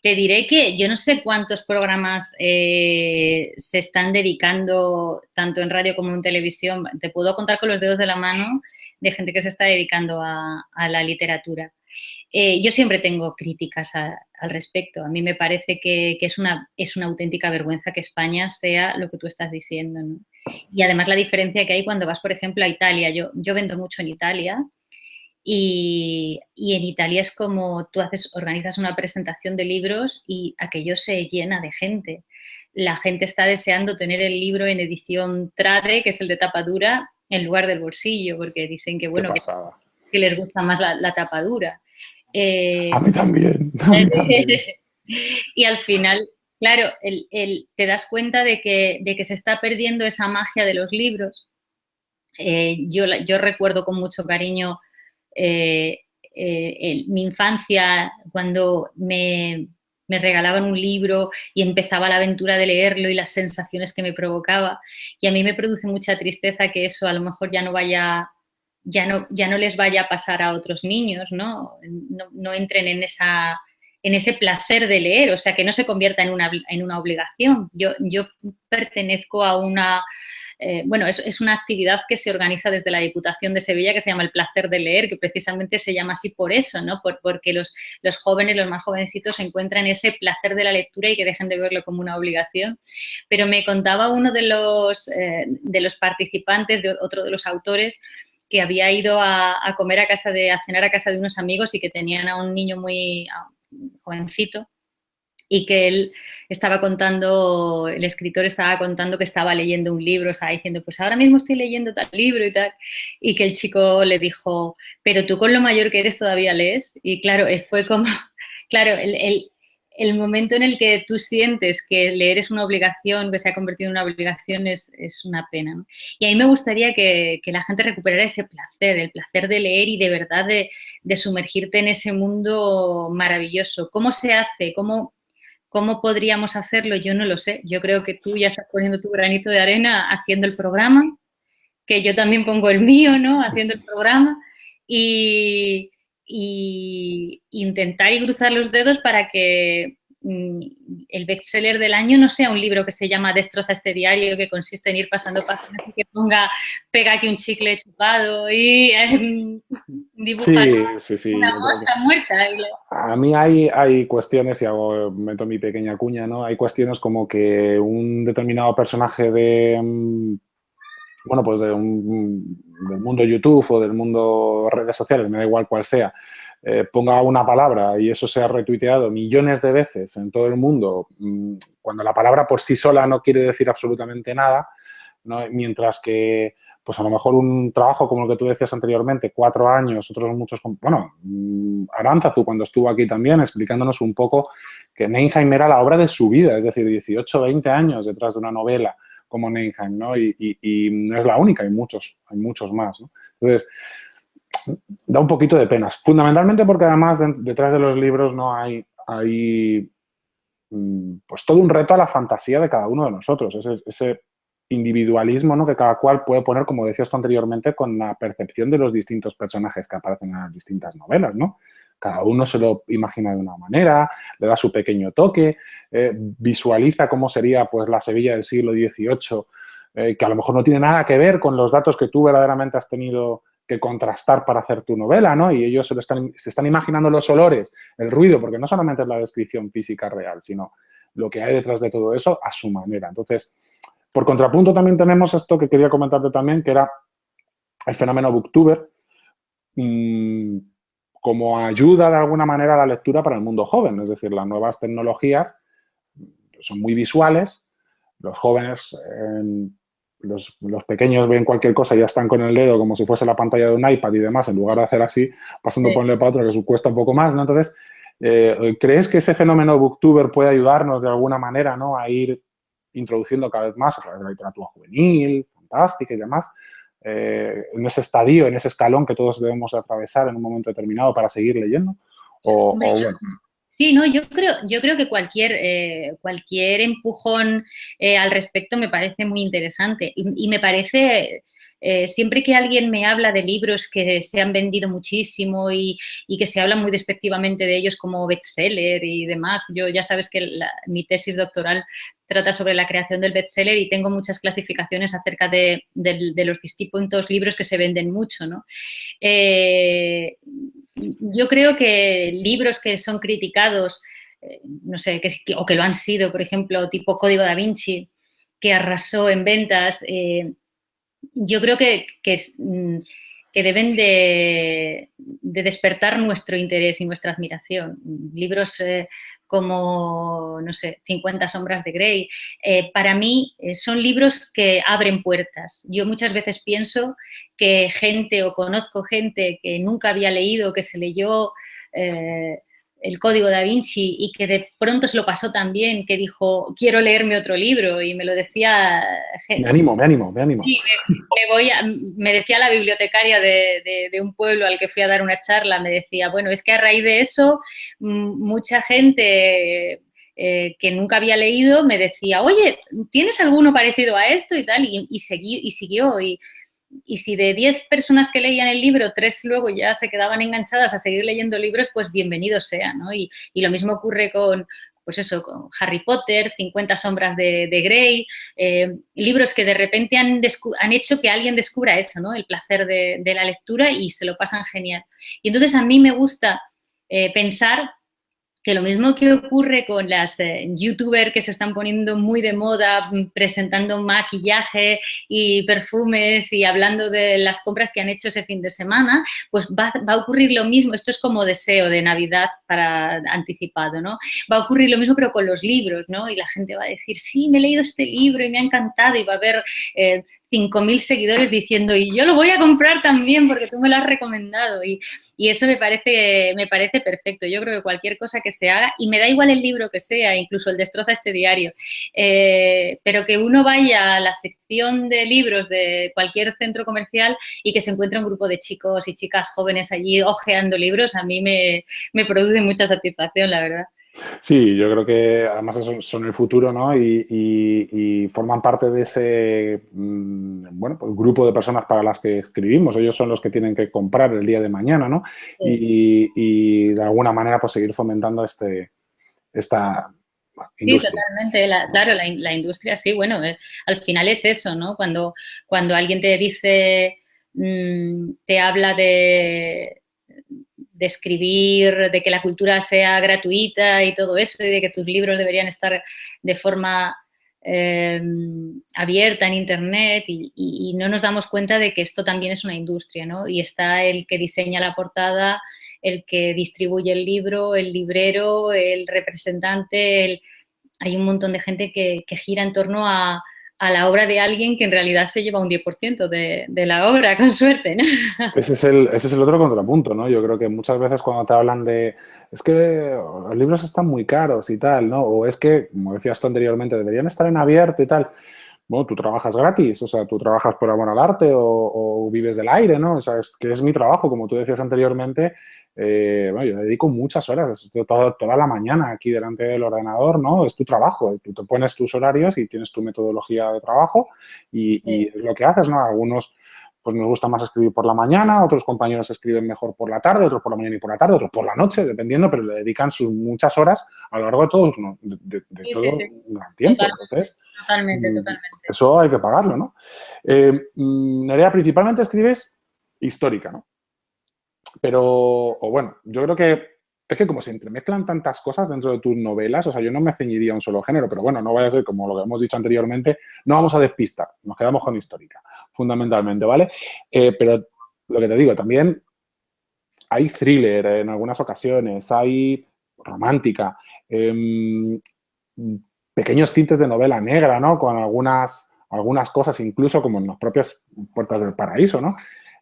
te diré que yo no sé cuántos programas se están dedicando, tanto en radio como en televisión, te puedo contar con los dedos de la mano de gente que se está dedicando a la literatura. Yo siempre tengo críticas al respecto. A mí me parece que es una auténtica vergüenza que España sea lo que tú estás diciendo, ¿no? Y además la diferencia que hay cuando vas, por ejemplo, a Italia. Yo vendo mucho en Italia Y en Italia es como tú organizas una presentación de libros y aquello se llena de gente. La gente está deseando tener el libro en edición trade, que es el de tapa dura, en lugar del bolsillo, porque dicen que, Qué bueno, pasada. que les gusta más la tapa dura. A mí también, a mí también. Y al final, claro, te das cuenta de que se está perdiendo esa magia de los libros. Yo recuerdo con mucho cariño eh, mi infancia cuando me regalaban un libro y empezaba la aventura de leerlo y las sensaciones que me provocaba. Y a mí me produce mucha tristeza que eso a lo mejor ya no les vaya a pasar a otros niños, ¿no? No entren en ese placer de leer, o sea, que no se convierta en una obligación. Yo pertenezco a bueno, es una actividad que se organiza desde la Diputación de Sevilla que se llama El Placer de Leer, que precisamente se llama así por eso, ¿no? Porque los jóvenes, los más jovencitos, encuentran ese placer de la lectura y que dejen de verlo como una obligación. Pero me contaba uno de los participantes, otro de los autores, que había ido a cenar a casa de unos amigos y que tenían a un niño muy jovencito y que el escritor estaba contando que estaba leyendo un libro, estaba diciendo, pues ahora mismo estoy leyendo tal libro y tal, y que el chico le dijo, pero tú con lo mayor que eres todavía lees, y claro, fue como, claro, el momento en el que tú sientes que leer es una obligación, que se ha convertido en una obligación, es una pena, ¿no? Y a mí me gustaría que la gente recuperara ese placer, el placer de leer y de verdad de sumergirte en ese mundo maravilloso. ¿Cómo se hace? ¿Cómo podríamos hacerlo? Yo no lo sé. Yo creo que tú ya estás poniendo tu granito de arena haciendo el programa, que yo también pongo el mío, ¿no? Haciendo el programa y, intentar y cruzar los dedos para que el bestseller del año no sea un libro que se llama Destroza este diario, que consiste en ir pasando páginas y que pega aquí un chicle chupado y dibujar Sí, sí, sí, una yo creo que mosca muerta. a mí hay cuestiones, y meto mi pequeña cuña, ¿no? Hay cuestiones como que un determinado personaje bueno, pues del mundo YouTube o del mundo redes sociales, me da igual cual sea, ponga una palabra y eso sea retuiteado millones de veces en todo el mundo, cuando la palabra por sí sola no quiere decir absolutamente nada, ¿no? Mientras que, pues a lo mejor un trabajo como el que tú decías anteriormente, 4 años, otros muchos, bueno, Aránzazu cuando estuvo aquí también explicándonos un poco que Neinheim era la obra de su vida, es decir, 18, 20 años detrás de una novela como Neinheim, ¿no? Y no es la única, hay muchos más, ¿no? Entonces, da un poquito de penas. Fundamentalmente porque además detrás de los libros no hay pues todo un reto a la fantasía de cada uno de nosotros, ese individualismo, ¿no? Que cada cual puede poner, como decías tú anteriormente, con la percepción de los distintos personajes que aparecen en las distintas novelas, ¿no? Cada uno se lo imagina de una manera, le da su pequeño toque, visualiza cómo sería pues, la Sevilla del siglo XVIII, que a lo mejor no tiene nada que ver con los datos que tú verdaderamente has tenido que contrastar para hacer tu novela, ¿no? Y ellos se están imaginando los olores, el ruido, porque no solamente es la descripción física real, sino lo que hay detrás de todo eso a su manera. Entonces, por contrapunto también tenemos esto que quería comentarte también, que era el fenómeno booktuber, como ayuda de alguna manera a la lectura para el mundo joven. Es decir, las nuevas tecnologías son muy visuales, los jóvenes, los pequeños ven cualquier cosa y ya están con el dedo como si fuese la pantalla de un iPad y demás, en lugar de hacer así, pasando por un para otro, que cuesta un poco más, ¿no? Entonces, ¿crees que ese fenómeno booktuber puede ayudarnos de alguna manera, ¿no? A ir introduciendo cada vez más a través de la literatura juvenil, fantástica y demás, en ese estadio, en ese escalón que todos debemos atravesar en un momento determinado para seguir leyendo? O bueno. Sí, no, yo creo que cualquier empujón al respecto me parece muy interesante y me parece, siempre que alguien me habla de libros que se han vendido muchísimo y que se habla muy despectivamente de ellos como bestseller y demás, yo ya sabes que mi tesis doctoral trata sobre la creación del bestseller y tengo muchas clasificaciones acerca de los distintos libros que se venden mucho, ¿no? Yo creo que libros que son criticados, no sé, o que lo han sido, por ejemplo, tipo Código da Vinci, que arrasó en ventas, yo creo que deben de despertar nuestro interés y nuestra admiración. Libros como, no sé, 50 sombras de Grey, para mí son libros que abren puertas. Yo muchas veces pienso que gente o conozco gente que nunca había leído, que se leyó el Código da Vinci y que de pronto se lo pasó tan bien que dijo, quiero leerme otro libro y me lo decía Me animo, me animo, me animo. Sí, me decía la bibliotecaria de un pueblo al que fui a dar una charla, me decía, bueno, es que a raíz de eso mucha gente que nunca había leído me decía, oye, ¿tienes alguno parecido a esto y tal? Y siguió. Y si de 10 personas que leían el libro, 3 luego ya se quedaban enganchadas a seguir leyendo libros, pues bienvenido sea, ¿no? Y lo mismo ocurre con, pues eso, con Harry Potter, 50 sombras de Grey, libros que de repente han hecho que alguien descubra eso, ¿no? El placer de la lectura y se lo pasan genial. Y entonces a mí me gusta pensar que lo mismo que ocurre con las youtubers que se están poniendo muy de moda, presentando maquillaje y perfumes y hablando de las compras que han hecho ese fin de semana, pues va a ocurrir lo mismo. Esto es como deseo de Navidad para anticipado, ¿no? Va a ocurrir lo mismo pero con los libros, ¿no? Y la gente va a decir, sí, me he leído este libro y me ha encantado y va a haber 5.000 seguidores diciendo, y yo lo voy a comprar también porque tú me lo has recomendado. Y eso me parece perfecto. Yo creo que cualquier cosa que se haga, y me da igual el libro que sea, incluso el Destroza este diario, pero que uno vaya a la sección de libros de cualquier centro comercial y que se encuentre un grupo de chicos y chicas jóvenes allí hojeando libros, a mí me produce mucha satisfacción, la verdad. Sí, yo creo que además son el futuro, ¿no? Y forman parte de ese bueno, pues grupo de personas para las que escribimos. Ellos son los que tienen que comprar el día de mañana, ¿no? Sí. Y de alguna manera pues seguir fomentando esta Sí, industria. totalmente. Claro, la industria, sí, bueno, al final es eso, ¿no? Cuando alguien te dice, te habla de escribir, de que la cultura sea gratuita y todo eso, y de que tus libros deberían estar de forma abierta en Internet y no nos damos cuenta de que esto también es una industria, ¿no? Y está el que diseña la portada, el que distribuye el libro, el librero, el representante, hay un montón de gente que gira en torno a la obra de alguien que en realidad se lleva un 10% de la obra, con suerte, ¿no? Ese es el otro contrapunto, ¿no? Yo creo que muchas veces cuando te hablan de es que los libros están muy caros y tal, ¿no? O es que, como decías tú anteriormente, deberían estar en abierto y tal. Bueno, tú trabajas gratis, o sea, tú trabajas por amor al arte o vives del aire, ¿no? O sea, es que es mi trabajo, como tú decías anteriormente. Bueno, yo le dedico muchas horas, toda la mañana aquí delante del ordenador, ¿no? Es tu trabajo, tú te pones tus horarios y tienes tu metodología de trabajo y es lo que haces, ¿no? Algunos pues nos gusta más escribir por la mañana, otros compañeros escriben mejor por la tarde, otros por la mañana y por la tarde, otros por la noche, dependiendo, pero le dedican sus muchas horas a lo largo de todo, de Sí, sí, todo sí. un gran tiempo. Entonces, Totalmente. eso hay que pagarlo, ¿no? Nerea, principalmente escribes histórica, ¿no? Pero, o bueno, yo creo que es que como se entremezclan tantas cosas dentro de tus novelas, o sea, yo no me ceñiría a un solo género, pero bueno, no vaya a ser como lo que hemos dicho anteriormente, no vamos a despistar, nos quedamos con histórica, fundamentalmente, ¿vale? Pero lo que te digo, también hay thriller en algunas ocasiones, hay romántica, pequeños tintes de novela negra, ¿no? Con algunas cosas, incluso como en las propias Puertas del Paraíso, ¿no?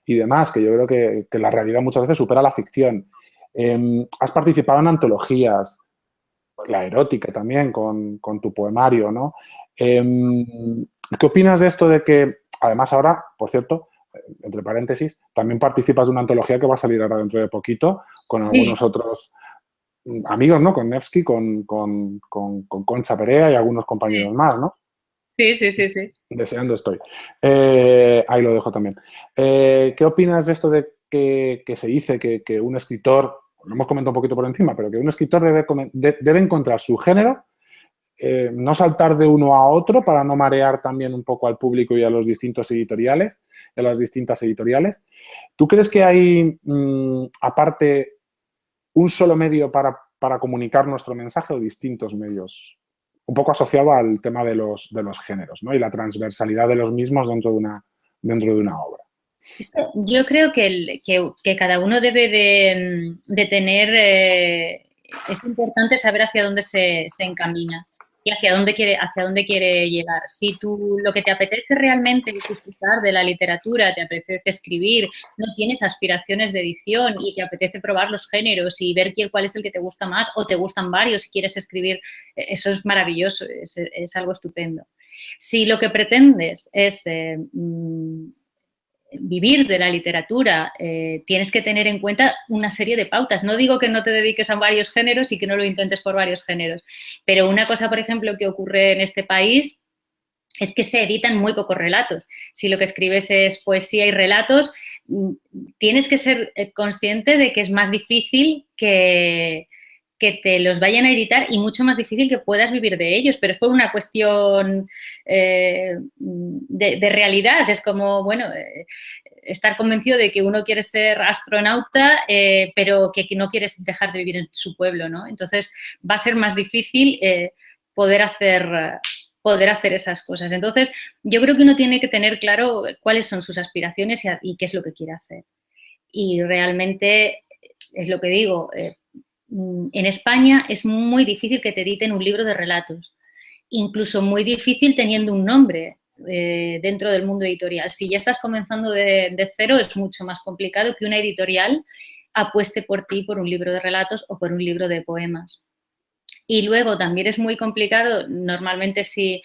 Y demás, que yo creo que la realidad muchas veces supera la ficción. Has participado en antologías, la erótica también, con tu poemario, ¿no? ¿Qué opinas de esto de que, además ahora, por cierto, entre paréntesis, también participas de una antología que va a salir ahora dentro de poquito con Sí, algunos otros amigos, ¿no? Con Nevsky, con Concha Perea y algunos compañeros más, ¿no? sí. Deseando estoy. Ahí lo dejo también. ¿Qué opinas de esto de que se dice que un escritor, lo hemos comentado un poquito por encima, pero que un escritor debe encontrar su género, no saltar de uno a otro para no marear también un poco al público y a los distintos editoriales, a las distintas editoriales? ¿Tú crees que hay, aparte, un solo medio para comunicar nuestro mensaje o distintos medios? Un poco asociado al tema de los géneros, ¿no? Y la transversalidad de los mismos dentro de una obra. Yo creo que cada uno debe de tener, es importante saber hacia dónde se encamina y hacia dónde quiere llegar. Si tú lo que te apetece realmente es disfrutar de la literatura, te apetece escribir, no tienes aspiraciones de edición y te apetece probar los géneros y ver cuál es el que te gusta más o te gustan varios y quieres escribir, eso es maravilloso, es algo estupendo. Si lo que pretendes es vivir de la literatura, tienes que tener en cuenta una serie de pautas. No digo que no te dediques a varios géneros y que no lo intentes por varios géneros, pero una cosa, por ejemplo, que ocurre en este país es que se editan muy pocos relatos. Si lo que escribes es poesía y relatos, tienes que ser consciente de que es más difícil que te los vayan a editar y mucho más difícil que puedas vivir de ellos, pero es por una cuestión de realidad. Es como, bueno, estar convencido de que uno quiere ser astronauta, pero que no quieres dejar de vivir en su pueblo, ¿no? Entonces va a ser más difícil poder hacer esas cosas. Entonces, yo creo que uno tiene que tener claro cuáles son sus aspiraciones y qué es lo que quiere hacer. Y realmente, es lo que digo, en España es muy difícil que te editen un libro de relatos, incluso muy difícil teniendo un nombre dentro del mundo editorial. Si ya estás comenzando de cero, es mucho más complicado que una editorial apueste por ti por un libro de relatos o por un libro de poemas. Y luego también es muy complicado, normalmente si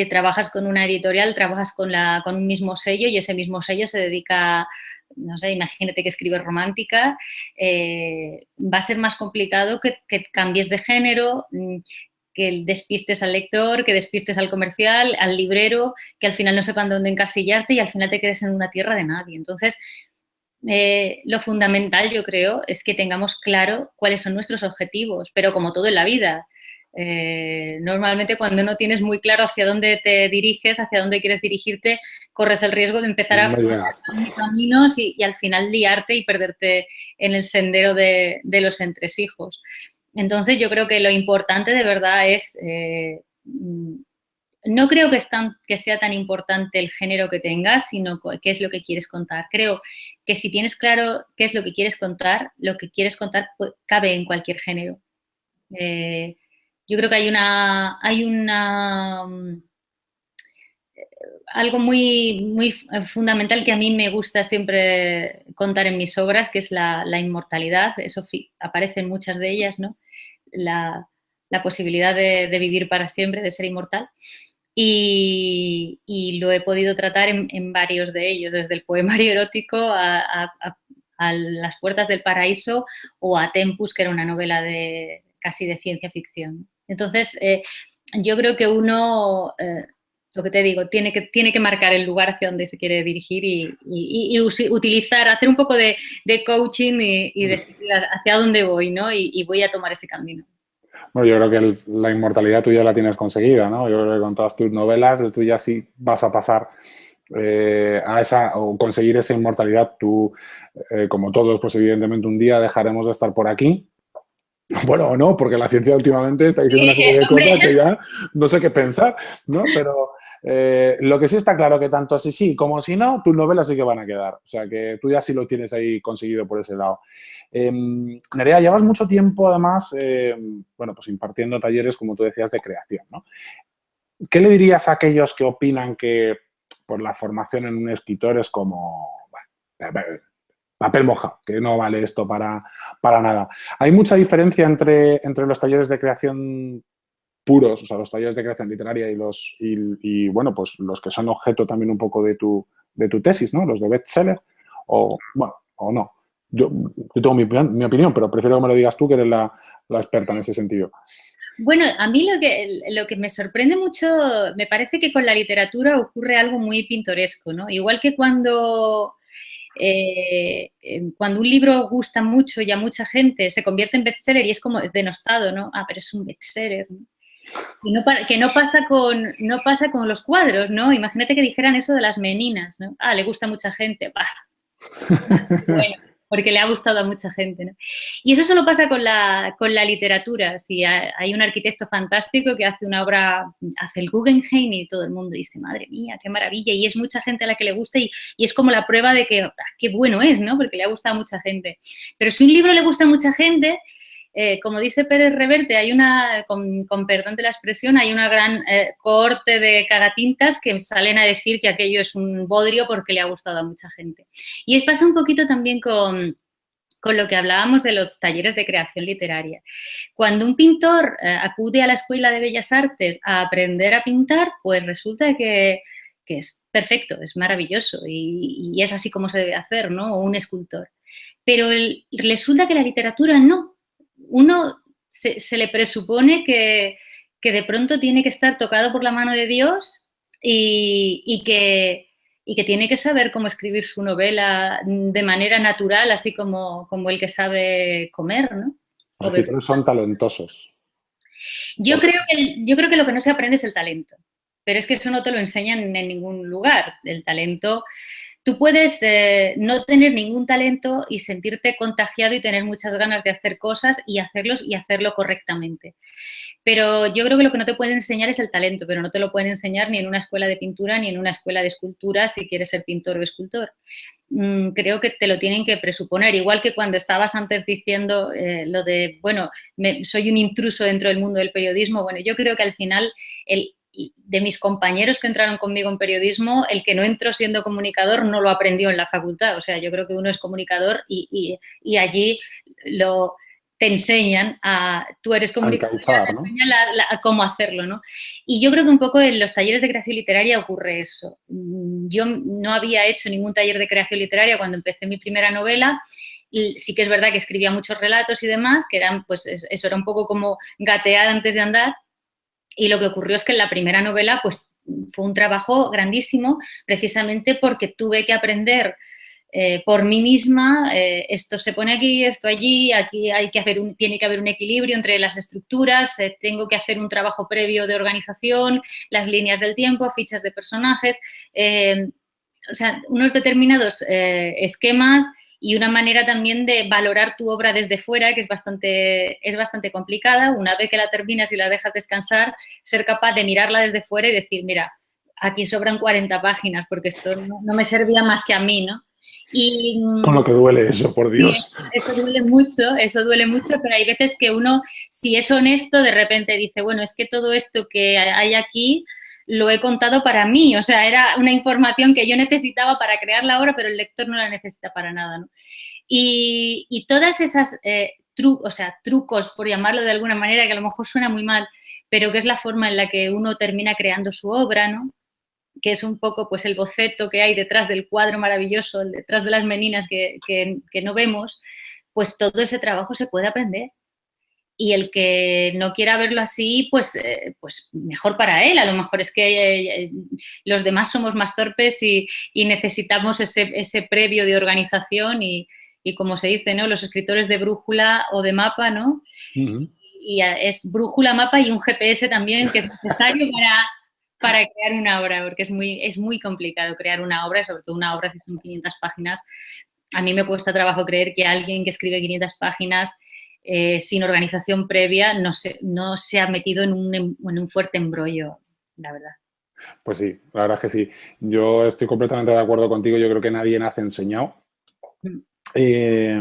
trabajas con una editorial, trabajas con un mismo sello y ese mismo sello se dedica, no sé, imagínate que escribes romántica, va a ser más complicado que cambies de género, que despistes al lector, que despistes al comercial, al librero, que al final no sepan dónde encasillarte y al final te quedes en una tierra de nadie. Entonces, lo fundamental, yo creo, es que tengamos claro cuáles son nuestros objetivos, pero como todo en la vida, normalmente cuando no tienes muy claro hacia dónde te diriges, hacia dónde quieres dirigirte, corres el riesgo de empezar a No llegas. caminos y al final liarte y perderte en el sendero de los entresijos. Entonces yo creo que lo importante de verdad es no creo que sea tan importante el género que tengas, sino qué es lo que quieres contar. Creo que si tienes claro qué es lo que quieres contar cabe en cualquier género. Yo creo que algo muy fundamental que a mí me gusta siempre contar en mis obras, que es la inmortalidad. Eso aparece en muchas de ellas, ¿no? La posibilidad de vivir para siempre, de ser inmortal. Y lo he podido tratar en varios de ellos, desde el poemario erótico a Las puertas del paraíso o a Tempus, que era una novela casi de ciencia ficción. Entonces, yo creo que uno, lo que te digo, tiene que marcar el lugar hacia donde se quiere dirigir y utilizar, hacer un poco de coaching y decidir hacia dónde voy, ¿no? Y voy a tomar ese camino. Bueno, yo creo que la inmortalidad tú ya la tienes conseguida, ¿no? Yo creo que con todas tus novelas tú ya sí vas a pasar a esa, o conseguir esa inmortalidad. Tú, como todos, pues evidentemente un día dejaremos de estar por aquí. Bueno, o no, porque la ciencia últimamente está diciendo una serie de cosas que ya no sé qué pensar, ¿no? Pero lo que sí está claro que tanto si sí como si no, tus novelas sí que van a quedar. O sea, que tú ya sí lo tienes ahí conseguido por ese lado. Nerea, llevas mucho tiempo, además, bueno, pues impartiendo talleres, como tú decías, de creación, ¿no? ¿Qué le dirías a aquellos que opinan que pues, la formación en un escritor es como... Bueno, papel mojado, que no vale esto para nada? Hay mucha diferencia entre los talleres de creación puros, o sea, los talleres de creación literaria y bueno, pues los que son objeto también un poco de tu tesis, ¿no? Los de bestseller, o bueno, o no. Yo tengo mi opinión, pero prefiero que me lo digas tú, que eres la experta en ese sentido. Bueno, a mí lo que me sorprende mucho, me parece que con la literatura ocurre algo muy pintoresco, ¿no? Igual que cuando un libro gusta mucho y a mucha gente se convierte en bestseller y es como denostado, ¿no? Ah, pero es un bestseller, ¿no? Que no pasa con los cuadros, ¿no? Imagínate que dijeran eso de las meninas, ¿no? Ah, le gusta a mucha gente, bah. Bueno, porque le ha gustado a mucha gente, ¿no? Y eso solo pasa con la literatura. Si hay un arquitecto fantástico que hace una obra, hace el Guggenheim y todo el mundo dice, madre mía, qué maravilla, y es mucha gente a la que le gusta y es como la prueba de que qué bueno es, ¿no? Porque le ha gustado a mucha gente. Pero si un libro le gusta a mucha gente, como dice Pérez Reverte, hay una, con perdón de la expresión, hay una gran cohorte de cagatintas que salen a decir que aquello es un bodrio porque le ha gustado a mucha gente. Y pasa un poquito también con lo que hablábamos de los talleres de creación literaria. Cuando un pintor acude a la Escuela de Bellas Artes a aprender a pintar, pues resulta que es perfecto, es maravilloso y es así como se debe hacer, ¿no? O un escultor. Pero resulta que la literatura no. Uno se le presupone que de pronto tiene que estar tocado por la mano de Dios y que tiene que saber cómo escribir su novela de manera natural, así como el que sabe comer, ¿no? Los escritores son talentosos. Yo creo que lo que no se aprende es el talento, pero es que eso no te lo enseñan en ningún lugar. El talento, tú puedes no tener ningún talento y sentirte contagiado y tener muchas ganas de hacer cosas y hacerlo correctamente. Pero yo creo que lo que no te pueden enseñar es el talento, pero no te lo pueden enseñar ni en una escuela de pintura ni en una escuela de escultura si quieres ser pintor o escultor. Creo que te lo tienen que presuponer, igual que cuando estabas antes diciendo lo de, bueno, soy un intruso dentro del mundo del periodismo. Bueno, yo creo que al final de mis compañeros que entraron conmigo en periodismo, el que no entró siendo comunicador no lo aprendió en la facultad. O sea, yo creo que uno es comunicador y allí te enseñan tú eres comunicador, Encauzar, ¿no? te enseñan cómo hacerlo, ¿no? Y yo creo que un poco en los talleres de creación literaria ocurre eso. Yo no había hecho ningún taller de creación literaria cuando empecé mi primera novela. Y sí que es verdad que escribía muchos relatos y demás, que eran, pues eso era un poco como gatear antes de andar. Y lo que ocurrió es que en la primera novela, pues fue un trabajo grandísimo, precisamente porque tuve que aprender por mí misma, esto se pone aquí, esto allí, aquí tiene que haber un equilibrio entre las estructuras, tengo que hacer un trabajo previo de organización, las líneas del tiempo, fichas de personajes, o sea, unos determinados esquemas y una manera también de valorar tu obra desde fuera, que es bastante complicada. Una vez que la terminas y la dejas descansar, ser capaz de mirarla desde fuera y decir, mira, aquí sobran 40 páginas porque esto no me servía más que a mí, ¿no? Y, con lo que duele eso, por Dios. eso duele mucho, pero hay veces que uno, si es honesto, de repente dice, bueno, es que todo esto que hay aquí lo he contado para mí, o sea, era una información que yo necesitaba para crear la obra, pero el lector no la necesita para nada, ¿no? Y todas esas trucos, por llamarlo de alguna manera, que a lo mejor suena muy mal, pero que es la forma en la que uno termina creando su obra, ¿no? Que es un poco pues el boceto que hay detrás del cuadro maravilloso, detrás de las meninas que no vemos, pues todo ese trabajo se puede aprender. Y el que no quiera verlo así, pues mejor para él. A lo mejor es que los demás somos más torpes y necesitamos ese previo de organización y como se dice, ¿no? Los escritores de brújula o de mapa, ¿no? Uh-huh. Y es brújula, mapa y un GPS también que es necesario para crear una obra, porque es muy complicado crear una obra, sobre todo una obra si son 500 páginas. A mí me cuesta trabajo creer que alguien que escribe 500 páginas sin organización previa no se ha metido en un fuerte embrollo, la verdad. Pues sí, la verdad es que sí. Yo estoy completamente de acuerdo contigo. Yo creo que nadie nace enseñado. Es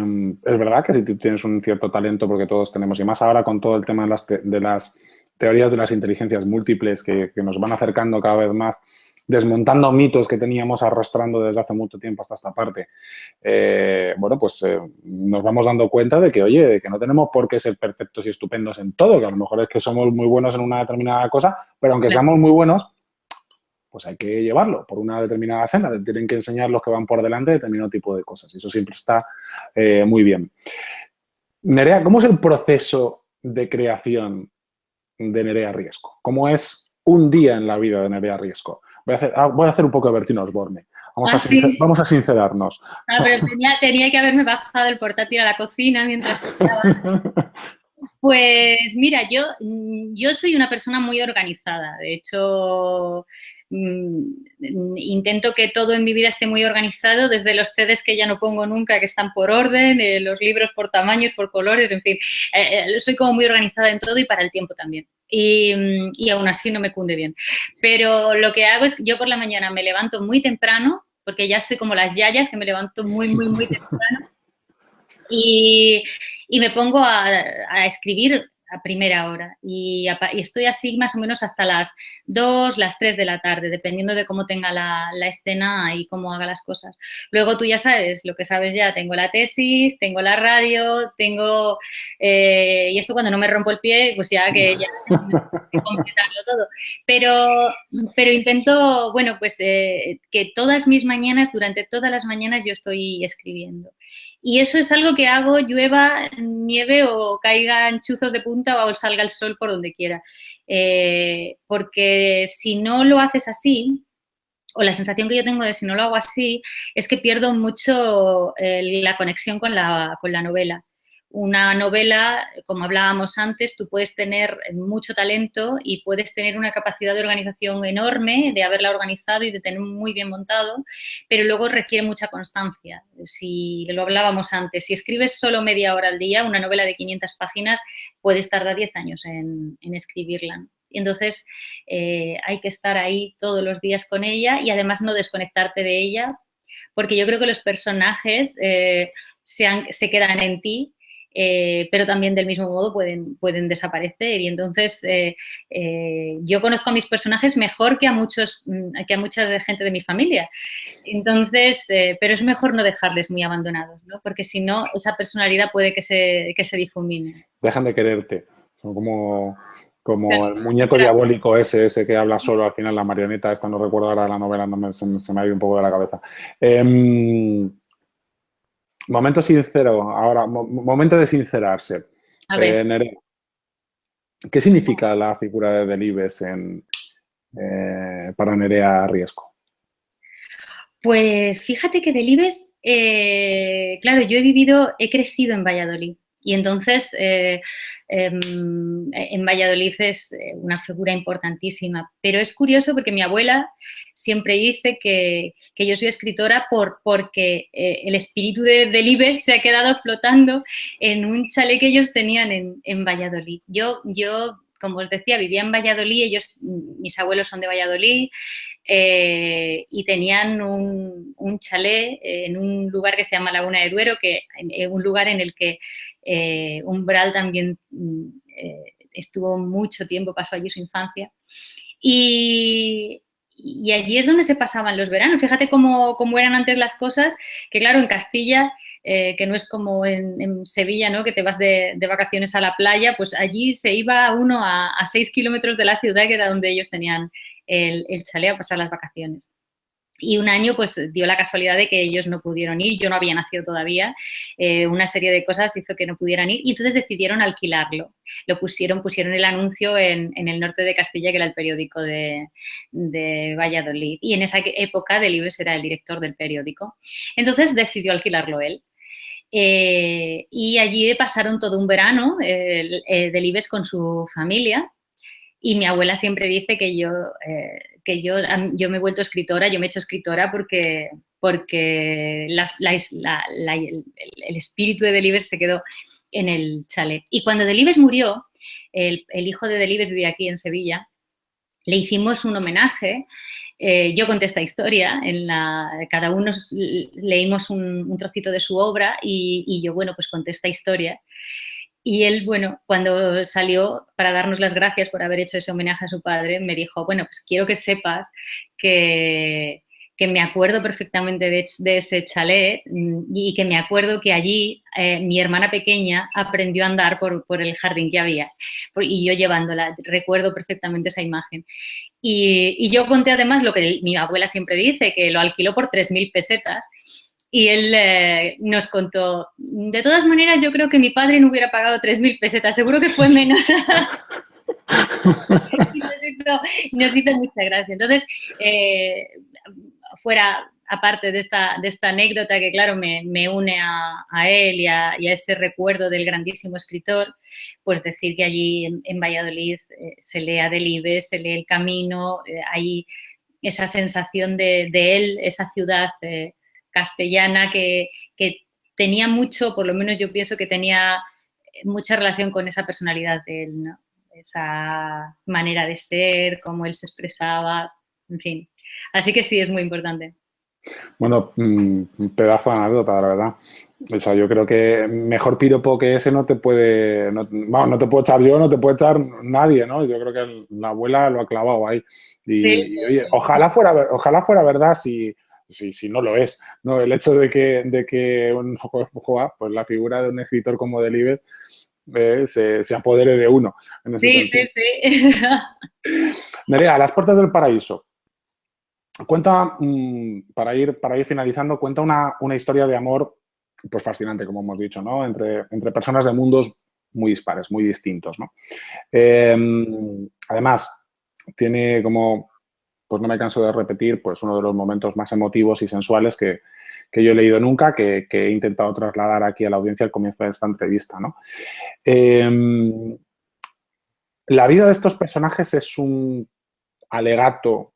verdad que si tú tienes un cierto talento, porque todos tenemos, y más ahora con todo el tema de las teorías de las inteligencias múltiples que nos van acercando cada vez más, desmontando mitos que teníamos arrastrando desde hace mucho tiempo hasta esta parte, nos vamos dando cuenta de que, oye, de que no tenemos por qué ser perfectos y estupendos en todo, que a lo mejor es que somos muy buenos en una determinada cosa, pero aunque seamos muy buenos, pues hay que llevarlo por una determinada senda. Te tienen que enseñar los que van por delante determinado tipo de cosas. Y eso siempre está muy bien. Nerea, ¿cómo es el proceso de creación de Nerea Riesco? ¿Cómo es un día en la vida de Nerea Riesco? Voy a hacer un poco de Bertín Osborne. Vamos a sincerarnos. Pero tenía que haberme bajado el portátil a la cocina mientras estaba. Pues mira, yo soy una persona muy organizada. De hecho, intento que todo en mi vida esté muy organizado, desde los CDs que ya no pongo nunca, que están por orden, los libros por tamaños, por colores, en fin. Soy como muy organizada en todo y para el tiempo también. Y aún así no me cunde bien. Pero lo que hago es que yo por la mañana me levanto muy temprano, porque ya estoy como las yayas, que me levanto muy, muy, muy temprano. Y, y me pongo a escribir a primera hora y estoy así más o menos hasta las 2, las 3 de la tarde, dependiendo de cómo tenga la escena y cómo haga las cosas. Luego tú ya sabes, lo que sabes ya, tengo la tesis, tengo la radio, y esto cuando no me rompo el pie, pues ya que ya que completarlo todo. Pero intento, bueno, pues que todas mis mañanas, durante todas las mañanas yo estoy escribiendo. Y eso es algo que hago, llueva, nieve o caigan chuzos de punta o salga el sol por donde quiera. Porque si no lo haces así, o la sensación que yo tengo de si no lo hago así, es que pierdo mucho la conexión con la novela. Una novela, como hablábamos antes, tú puedes tener mucho talento y puedes tener una capacidad de organización enorme, de haberla organizado y de tener muy bien montado, pero luego requiere mucha constancia. Si lo hablábamos antes, si escribes solo media hora al día, una novela de 500 páginas, puedes tardar 10 años en escribirla. Entonces, hay que estar ahí todos los días con ella y además no desconectarte de ella, porque yo creo que los personajes se quedan en ti, pero también del mismo modo pueden desaparecer. Y entonces yo conozco a mis personajes mejor que a mucha gente de mi familia. Entonces, pero es mejor no dejarles muy abandonados, ¿no? Porque si no, esa personalidad puede que se difumine. Dejan de quererte. Son como el muñeco diabólico ese que habla solo al final, la marioneta esta, no recuerdo ahora la novela, se me ha ido un poco de la cabeza. Momento sincero, ahora, momento de sincerarse. A ver. Nerea, ¿qué significa la figura de Delibes para Nerea Riesco? Pues fíjate que Delibes, claro, yo he crecido en Valladolid y entonces en Valladolid es una figura importantísima, pero es curioso porque mi abuela siempre dice que yo soy escritora porque el espíritu de Delibes se ha quedado flotando en un chalet que ellos tenían en Valladolid. Yo, como os decía, vivía en Valladolid, mis abuelos son de Valladolid, y tenían un chalet en un lugar que se llama Laguna de Duero, un lugar en el que Umbral también estuvo mucho tiempo, pasó allí su infancia. Y allí es donde se pasaban los veranos. Fíjate cómo eran antes las cosas, que claro, en Castilla, que no es como en Sevilla, ¿no? Que te vas de vacaciones a la playa, pues allí se iba uno a 6 kilómetros de la ciudad, que era donde ellos tenían el chalet a pasar las vacaciones. Y un año pues dio la casualidad de que ellos no pudieron ir, yo no había nacido todavía, una serie de cosas hizo que no pudieran ir y entonces decidieron alquilarlo. Lo pusieron el anuncio en el norte de Castilla, que era el periódico de Valladolid, y en esa época Delibes era el director del periódico. Entonces decidió alquilarlo él. Y allí pasaron todo un verano Delibes con su familia. Y mi abuela siempre dice que yo me he vuelto escritora, yo me he hecho escritora porque el espíritu de Delibes se quedó en el chalet. Y cuando Delibes murió, el hijo de Delibes vivía aquí en Sevilla, le hicimos un homenaje. Yo conté esta historia, cada uno leímos un trocito de su obra y yo, bueno, pues conté esta historia. Y él, bueno, cuando salió para darnos las gracias por haber hecho ese homenaje a su padre, me dijo, bueno, pues quiero que sepas que me acuerdo perfectamente de ese chalet y que me acuerdo que allí mi hermana pequeña aprendió a andar por el jardín que había y yo llevándola. Recuerdo perfectamente esa imagen. Y yo conté además lo que mi abuela siempre dice, que lo alquiló por 3.000 pesetas. Y él nos contó, de todas maneras, yo creo que mi padre no hubiera pagado 3.000 pesetas, seguro que fue menos. Y nos hizo mucha gracia. Entonces, fuera aparte de esta anécdota que, claro, me une a él y a ese recuerdo del grandísimo escritor, pues decir que allí en Valladolid se lee a Delibes, se lee El Camino, hay esa sensación de él, esa ciudad castellana que tenía mucho, por lo menos yo pienso que tenía mucha relación con esa personalidad de él, ¿no? Esa manera de ser, cómo él se expresaba, en fin. Así que sí, es muy importante. Bueno, un pedazo de anécdota, la verdad. O sea, yo creo que mejor piropo que ese no te puede, no, vamos, no te puedo echar yo, no te puede echar nadie, ¿no? Yo creo que la abuela lo ha clavado ahí. Sí, sí, Oye, sí. ojalá fuera verdad si no lo es, ¿no? El hecho de que pues la figura de un escritor como Delibes se apodere de uno en ese Sí, sentido. sí, sí. Nerea, Las puertas del paraíso. Cuenta, para ir finalizando, cuenta una historia de amor pues fascinante, como hemos dicho, ¿no? Entre personas de mundos muy dispares, muy distintos, ¿no? Además, tiene como, pues no me canso de repetir, pues uno de los momentos más emotivos y sensuales que yo he leído nunca, que he intentado trasladar aquí a la audiencia al comienzo de esta entrevista, ¿no? La vida de estos personajes es un alegato,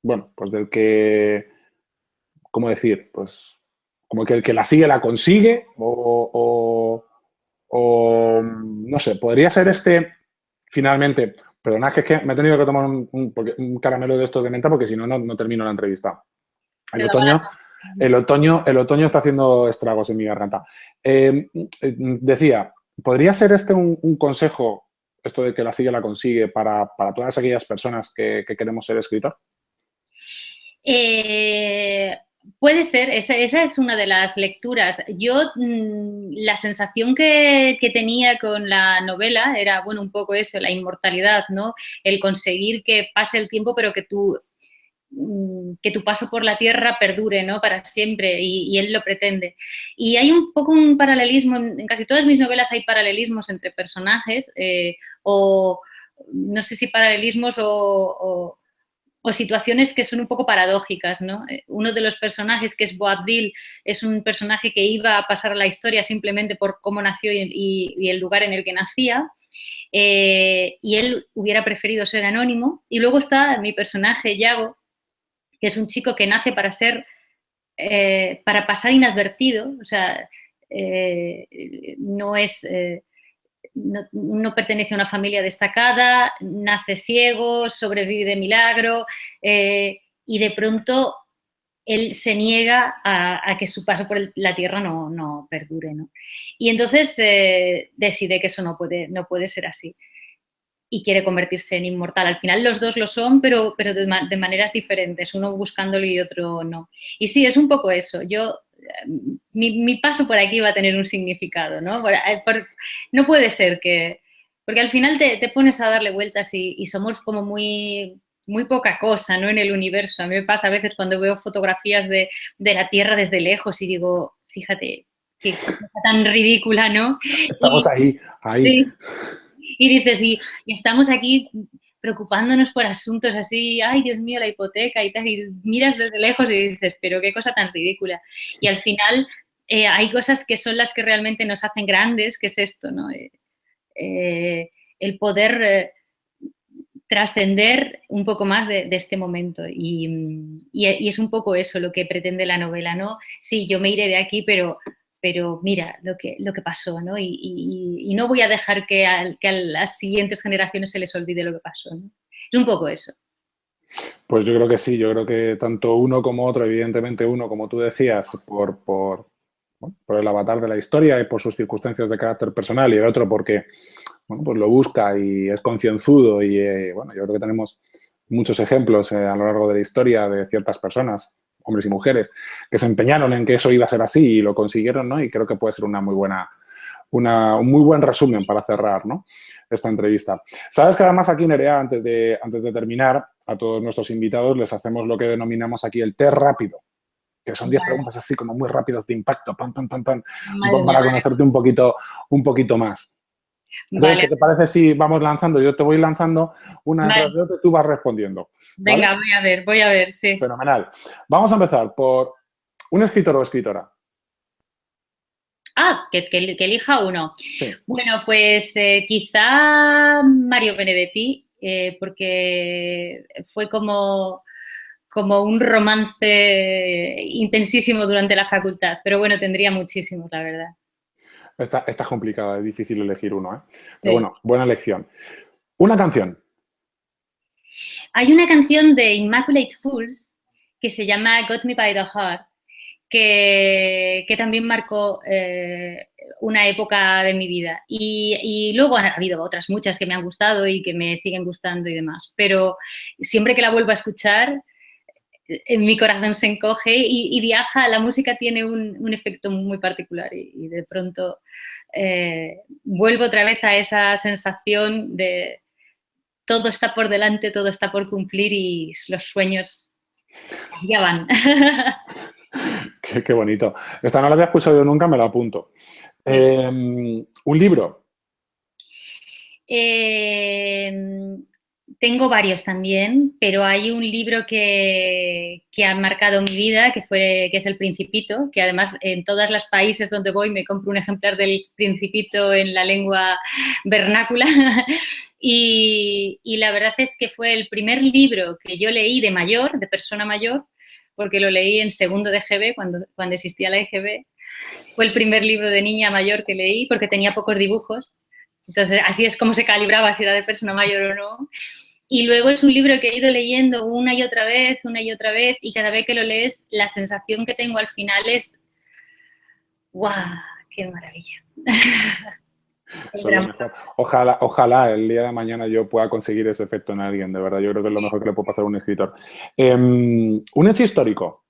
bueno, pues del que, ¿cómo decir? Pues como que el que la sigue la consigue o no sé, podría ser finalmente, perdona, que es que me he tenido que tomar un caramelo de estos de menta porque si no, no termino la entrevista. Te El lo va otoño, el otoño está haciendo estragos en mi garganta. Decía, ¿podría ser un consejo, esto de que la sigue la consigue, para todas aquellas personas que queremos ser escritor? Eh, Puede ser, esa es una de las lecturas. Yo, la sensación que tenía con la novela era, bueno, un poco eso, la inmortalidad, ¿no? El conseguir que pase el tiempo, pero que tu paso por la tierra perdure, ¿no? Para siempre, y él lo pretende. Y hay un poco un paralelismo, en casi todas mis novelas hay paralelismos entre personajes, o no sé si paralelismos o situaciones que son un poco paradójicas, ¿no? Uno de los personajes, que es Boabdil, es un personaje que iba a pasar a la historia simplemente por cómo nació y el lugar en el que nacía, y él hubiera preferido ser anónimo. Y luego está mi personaje, Yago, que es un chico que nace para pasar inadvertido, o sea, no es... no pertenece a una familia destacada, nace ciego, sobrevive de milagro, y de pronto él se niega a que su paso por la tierra no perdure, ¿no? Y entonces decide que eso no puede ser así y quiere convertirse en inmortal. Al final los dos lo son, pero de maneras diferentes, uno buscándolo y otro no. Y sí, es un poco eso. Mi paso por aquí va a tener un significado, ¿no? No puede ser que... Porque al final te pones a darle vueltas y somos como muy poca cosa, ¿no? En el universo. A mí me pasa a veces cuando veo fotografías de la Tierra desde lejos y digo, fíjate, qué cosa tan ridícula, ¿no? Estamos ahí. Sí, y dices, y estamos aquí preocupándonos por asuntos así, ay, Dios mío, la hipoteca y tal, y miras desde lejos y dices, pero qué cosa tan ridícula. Y al final hay cosas que son las que realmente nos hacen grandes, que es esto, ¿no? Eh, el poder trascender un poco más de este momento. Y es un poco eso lo que pretende la novela, ¿no? Sí, yo me iré de aquí, pero mira lo que pasó, ¿no? Y no voy a dejar que a las siguientes generaciones se les olvide lo que pasó, ¿no? Es un poco eso. Pues yo creo que sí, yo creo que tanto uno como otro, evidentemente uno, como tú decías, bueno, por el avatar de la historia y por sus circunstancias de carácter personal, y el otro porque, bueno, pues lo busca y es concienzudo y, bueno, yo creo que tenemos muchos ejemplos a lo largo de la historia de ciertas personas, hombres y mujeres, que se empeñaron en que eso iba a ser así y lo consiguieron, ¿no? Y creo que puede ser un muy buen resumen para cerrar, ¿no?, esta entrevista. Sabes que además aquí, Nerea, antes de terminar, a todos nuestros invitados les hacemos lo que denominamos aquí el test rápido, que son 10 Vale, preguntas así como muy rápidas de impacto, pam, pam, pam, pam, un madre poco mía. para conocerte un poquito más. Entonces, ¿qué Vale, te parece si vamos lanzando? Yo te voy lanzando una detrás vale. de otra y tú vas respondiendo, ¿vale? Venga, voy a ver, sí. Fenomenal. Vamos a empezar por un escritor o escritora. Ah, que elija uno. Sí. Bueno, pues quizá Mario Benedetti, porque fue como un romance intensísimo durante la facultad, pero bueno, tendría muchísimos, la verdad. Esta es complicada, es difícil elegir uno, ¿eh? Pero Sí. bueno, buena elección. Una canción. Hay una canción de Immaculate Fools que se llama Got Me by the Heart, que también marcó una época de mi vida. Y luego ha habido otras muchas que me han gustado y que me siguen gustando y demás, pero siempre que la vuelvo a escuchar, en mi corazón se encoge y viaja, la música tiene un efecto muy particular y de pronto vuelvo otra vez a esa sensación de todo está por delante, todo está por cumplir y los sueños ya van. Qué bonito. Esta no la había escuchado yo nunca, me la apunto. Sí. Un libro. Eh, Tengo varios también, pero hay un libro que ha marcado mi vida, que es El Principito, que además en todos los países donde voy me compro un ejemplar del Principito en la lengua vernácula. Y la verdad es que fue el primer libro que yo leí de mayor, de persona mayor, porque lo leí en segundo de GB, cuando existía la EGB. Fue el primer libro de niña mayor que leí porque tenía pocos dibujos. Entonces, así es como se calibraba si era de persona mayor o no. Y luego es un libro que he ido leyendo una y otra vez, y cada vez que lo lees, la sensación que tengo al final es, ¡guau! ¡Qué maravilla! Eso es lo mejor. Ojalá, ojalá el día de mañana yo pueda conseguir ese efecto en alguien, de verdad. Yo creo que es lo mejor que le puede pasar a un escritor. Un hecho histórico.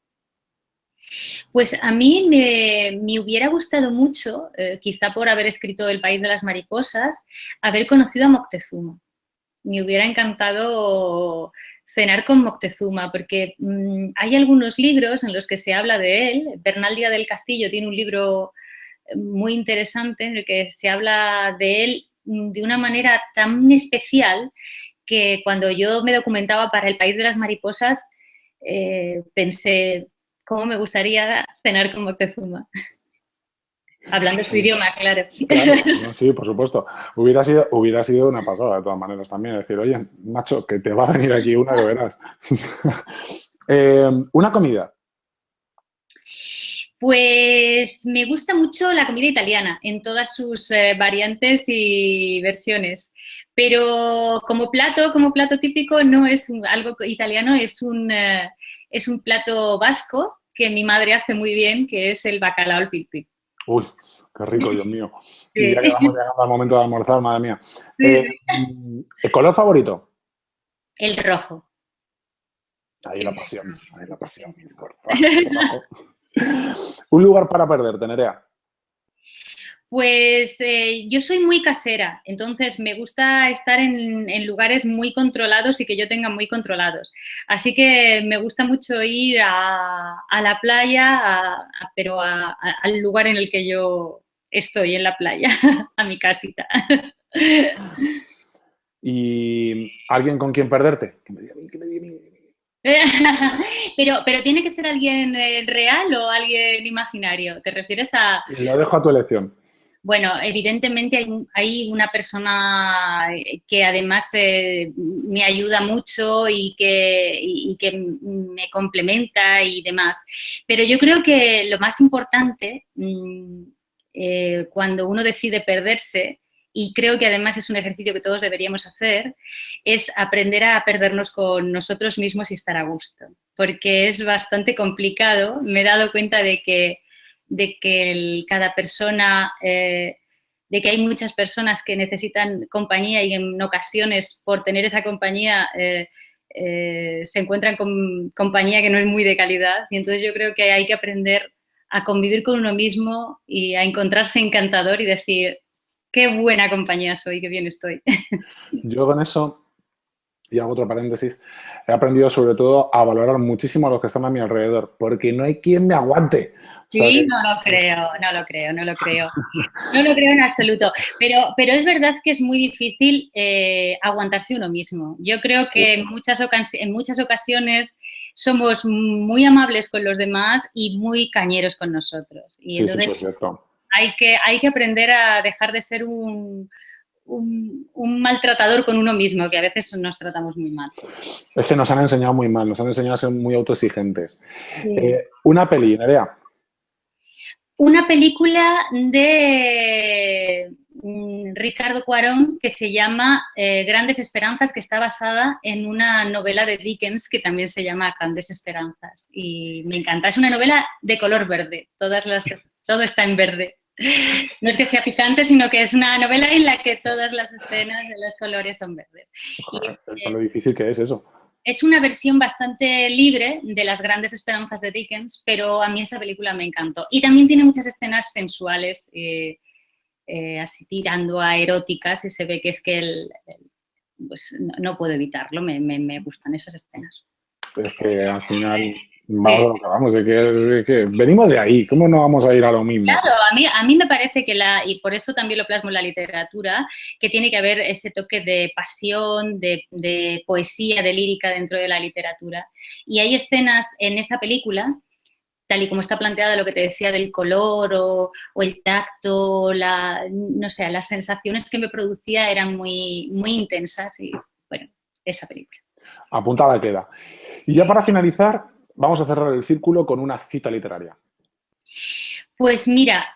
Pues a mí me hubiera gustado mucho, quizá por haber escrito El País de las Mariposas, haber conocido a Moctezuma. Me hubiera encantado cenar con Moctezuma, porque hay algunos libros en los que se habla de él. Bernal Díaz del Castillo tiene un libro muy interesante en el que se habla de él de una manera tan especial que cuando yo me documentaba para El País de las Mariposas, pensé, ¿cómo me gustaría cenar con Moctezuma? Hablando su idioma, claro. Claro, no, sí, por supuesto. Hubiera sido una pasada de todas maneras también. Decir, oye, macho, que te va a venir aquí una que verás. Una comida. Pues me gusta mucho la comida italiana en todas sus variantes y versiones, pero como plato típico no es algo italiano, es un plato vasco que mi madre hace muy bien, que es el bacalao al pipi. Uy, qué rico, Dios mío. Y Sí, ya que vamos llegando al momento de almorzar, madre mía. sí, sí. ¿El color favorito? El rojo. Ahí la Siempre pasión, el ahí la pasión. rojo. El rojo. Un lugar para perderte, Nerea. Pues yo soy muy casera, entonces me gusta estar en lugares muy controlados y que yo tenga muy controlados. Así que me gusta mucho ir a la playa, pero al lugar en el que yo estoy, en la playa, a mi casita. ¿Y alguien con quien perderte? Que me diga a mí, que me diga a mí. Pero ¿tiene que ser alguien real o alguien imaginario? ¿Te refieres a, Lo dejo a tu elección. bueno, evidentemente hay una persona que además me ayuda mucho y que me complementa y demás. Pero yo creo que lo más importante cuando uno decide perderse, y creo que además es un ejercicio que todos deberíamos hacer, es aprender a perdernos con nosotros mismos y estar a gusto. Porque es bastante complicado. Me he dado cuenta de que cada persona, de que hay muchas personas que necesitan compañía y en ocasiones por tener esa compañía se encuentran con compañía que no es muy de calidad. Y entonces yo creo que hay que aprender a convivir con uno mismo y a encontrarse encantador y decir, qué buena compañía soy, qué bien estoy. Yo con eso y hago otro paréntesis, he aprendido sobre todo a valorar muchísimo a los que están a mi alrededor, porque no hay quien me aguante. Sí, ¿Sabes? no lo creo, no lo creo, no lo creo. No lo creo en absoluto. Pero es verdad que es muy difícil aguantarse uno mismo. Yo creo que en muchas ocasiones somos muy amables con los demás y muy cañeros con nosotros. Y Sí, sí, eso es entonces cierto. hay que aprender a dejar de ser un maltratador con uno mismo, que a veces nos tratamos muy mal. Es que nos han enseñado muy mal, nos han enseñado a ser muy autoexigentes. Sí. Una peli, Nerea. Una película de Ricardo Cuarón que se llama Grandes Esperanzas, que está basada en una novela de Dickens que también se llama Grandes Esperanzas. Y me encanta. Es una novela de color verde. Todo está en verde. No es que sea picante, sino que es una novela en la que todas las escenas de los colores son verdes. Y Joder, con lo difícil que es eso. es una versión bastante libre de las grandes esperanzas de Dickens, pero a mí esa película me encantó. Y también tiene muchas escenas sensuales, así tirando a eróticas, y se ve que es que pues no puedo evitarlo, me gustan esas escenas. Es que al final vamos Sí, a lo que vamos, es que venimos de ahí, ¿cómo no vamos a ir a lo mismo? claro, a mí me parece que y por eso también lo plasmo en la literatura, que tiene que haber ese toque de pasión, de poesía, de lírica dentro de la literatura. Y hay escenas en esa película, tal y como está planteada, lo que te decía del color o el tacto, no sé, las sensaciones que me producía eran muy, muy intensas y, bueno, esa película. Apuntada queda. Y ya para finalizar, vamos a cerrar el círculo con una cita literaria. Pues mira,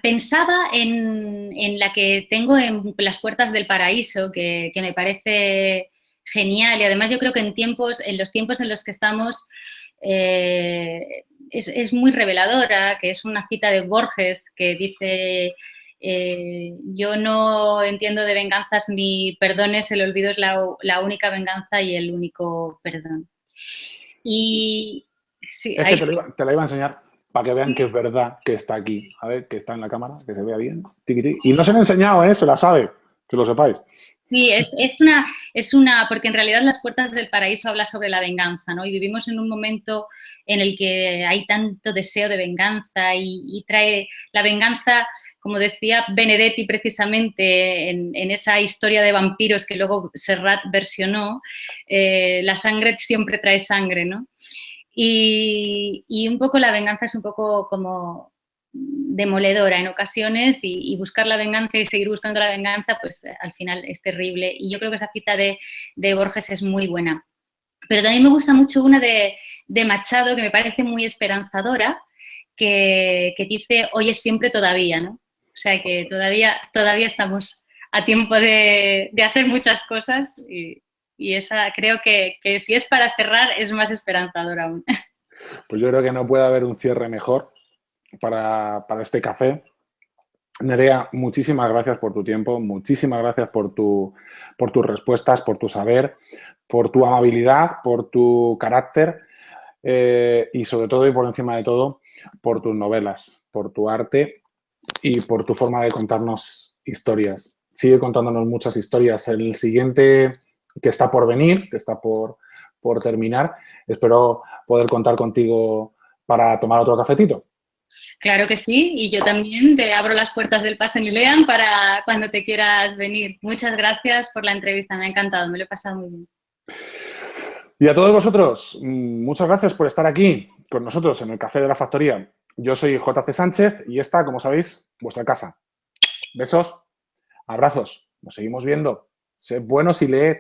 pensaba en la que tengo en Las Puertas del Paraíso, que me parece genial y además yo creo que en los tiempos en los que estamos es muy reveladora, que es una cita de Borges que dice yo no entiendo de venganzas ni perdones, el olvido es la única venganza y el único perdón. Y sí, Es que te la iba a enseñar para que vean que es verdad que está aquí. A ver, que está en la cámara, que se vea bien. Tiqui, tiqui. Y no se la he enseñado, ¿eh? Se la sabe, que lo sepáis. Sí, porque en realidad Las Puertas del Paraíso habla sobre la venganza, ¿no? Y vivimos en un momento en el que hay tanto deseo de venganza y trae la venganza, como decía Benedetti precisamente en esa historia de vampiros que luego Serrat versionó, la sangre siempre trae sangre, ¿no? Y un poco la venganza es un poco como demoledora en ocasiones y buscar la venganza y seguir buscando la venganza, pues al final es terrible. Y yo creo que esa cita de Borges es muy buena. Pero también me gusta mucho una de Machado que me parece muy esperanzadora, que dice, hoy es siempre todavía, ¿no? O sea que todavía estamos a tiempo de hacer muchas cosas y esa creo que si es para cerrar es más esperanzadora aún. Pues yo creo que no puede haber un cierre mejor para este café. Nerea, muchísimas gracias por tu tiempo, muchísimas gracias por tus respuestas, por tu saber, por tu amabilidad, por tu carácter y sobre todo y por encima de todo, por tus novelas, por tu arte y por tu forma de contarnos historias. Sigue contándonos muchas historias. El siguiente que está por venir, que está por terminar, espero poder contar contigo para tomar otro cafetito. Claro que sí, y yo también te abro las puertas del Pasen y Lean para cuando te quieras venir. Muchas gracias por la entrevista, me ha encantado, me lo he pasado muy bien. Y a todos vosotros, muchas gracias por estar aquí con nosotros en el Café de la Factoría. Yo soy JC Sánchez y esta, como sabéis, vuestra casa. Besos, abrazos, nos seguimos viendo. Sed buenos y leed.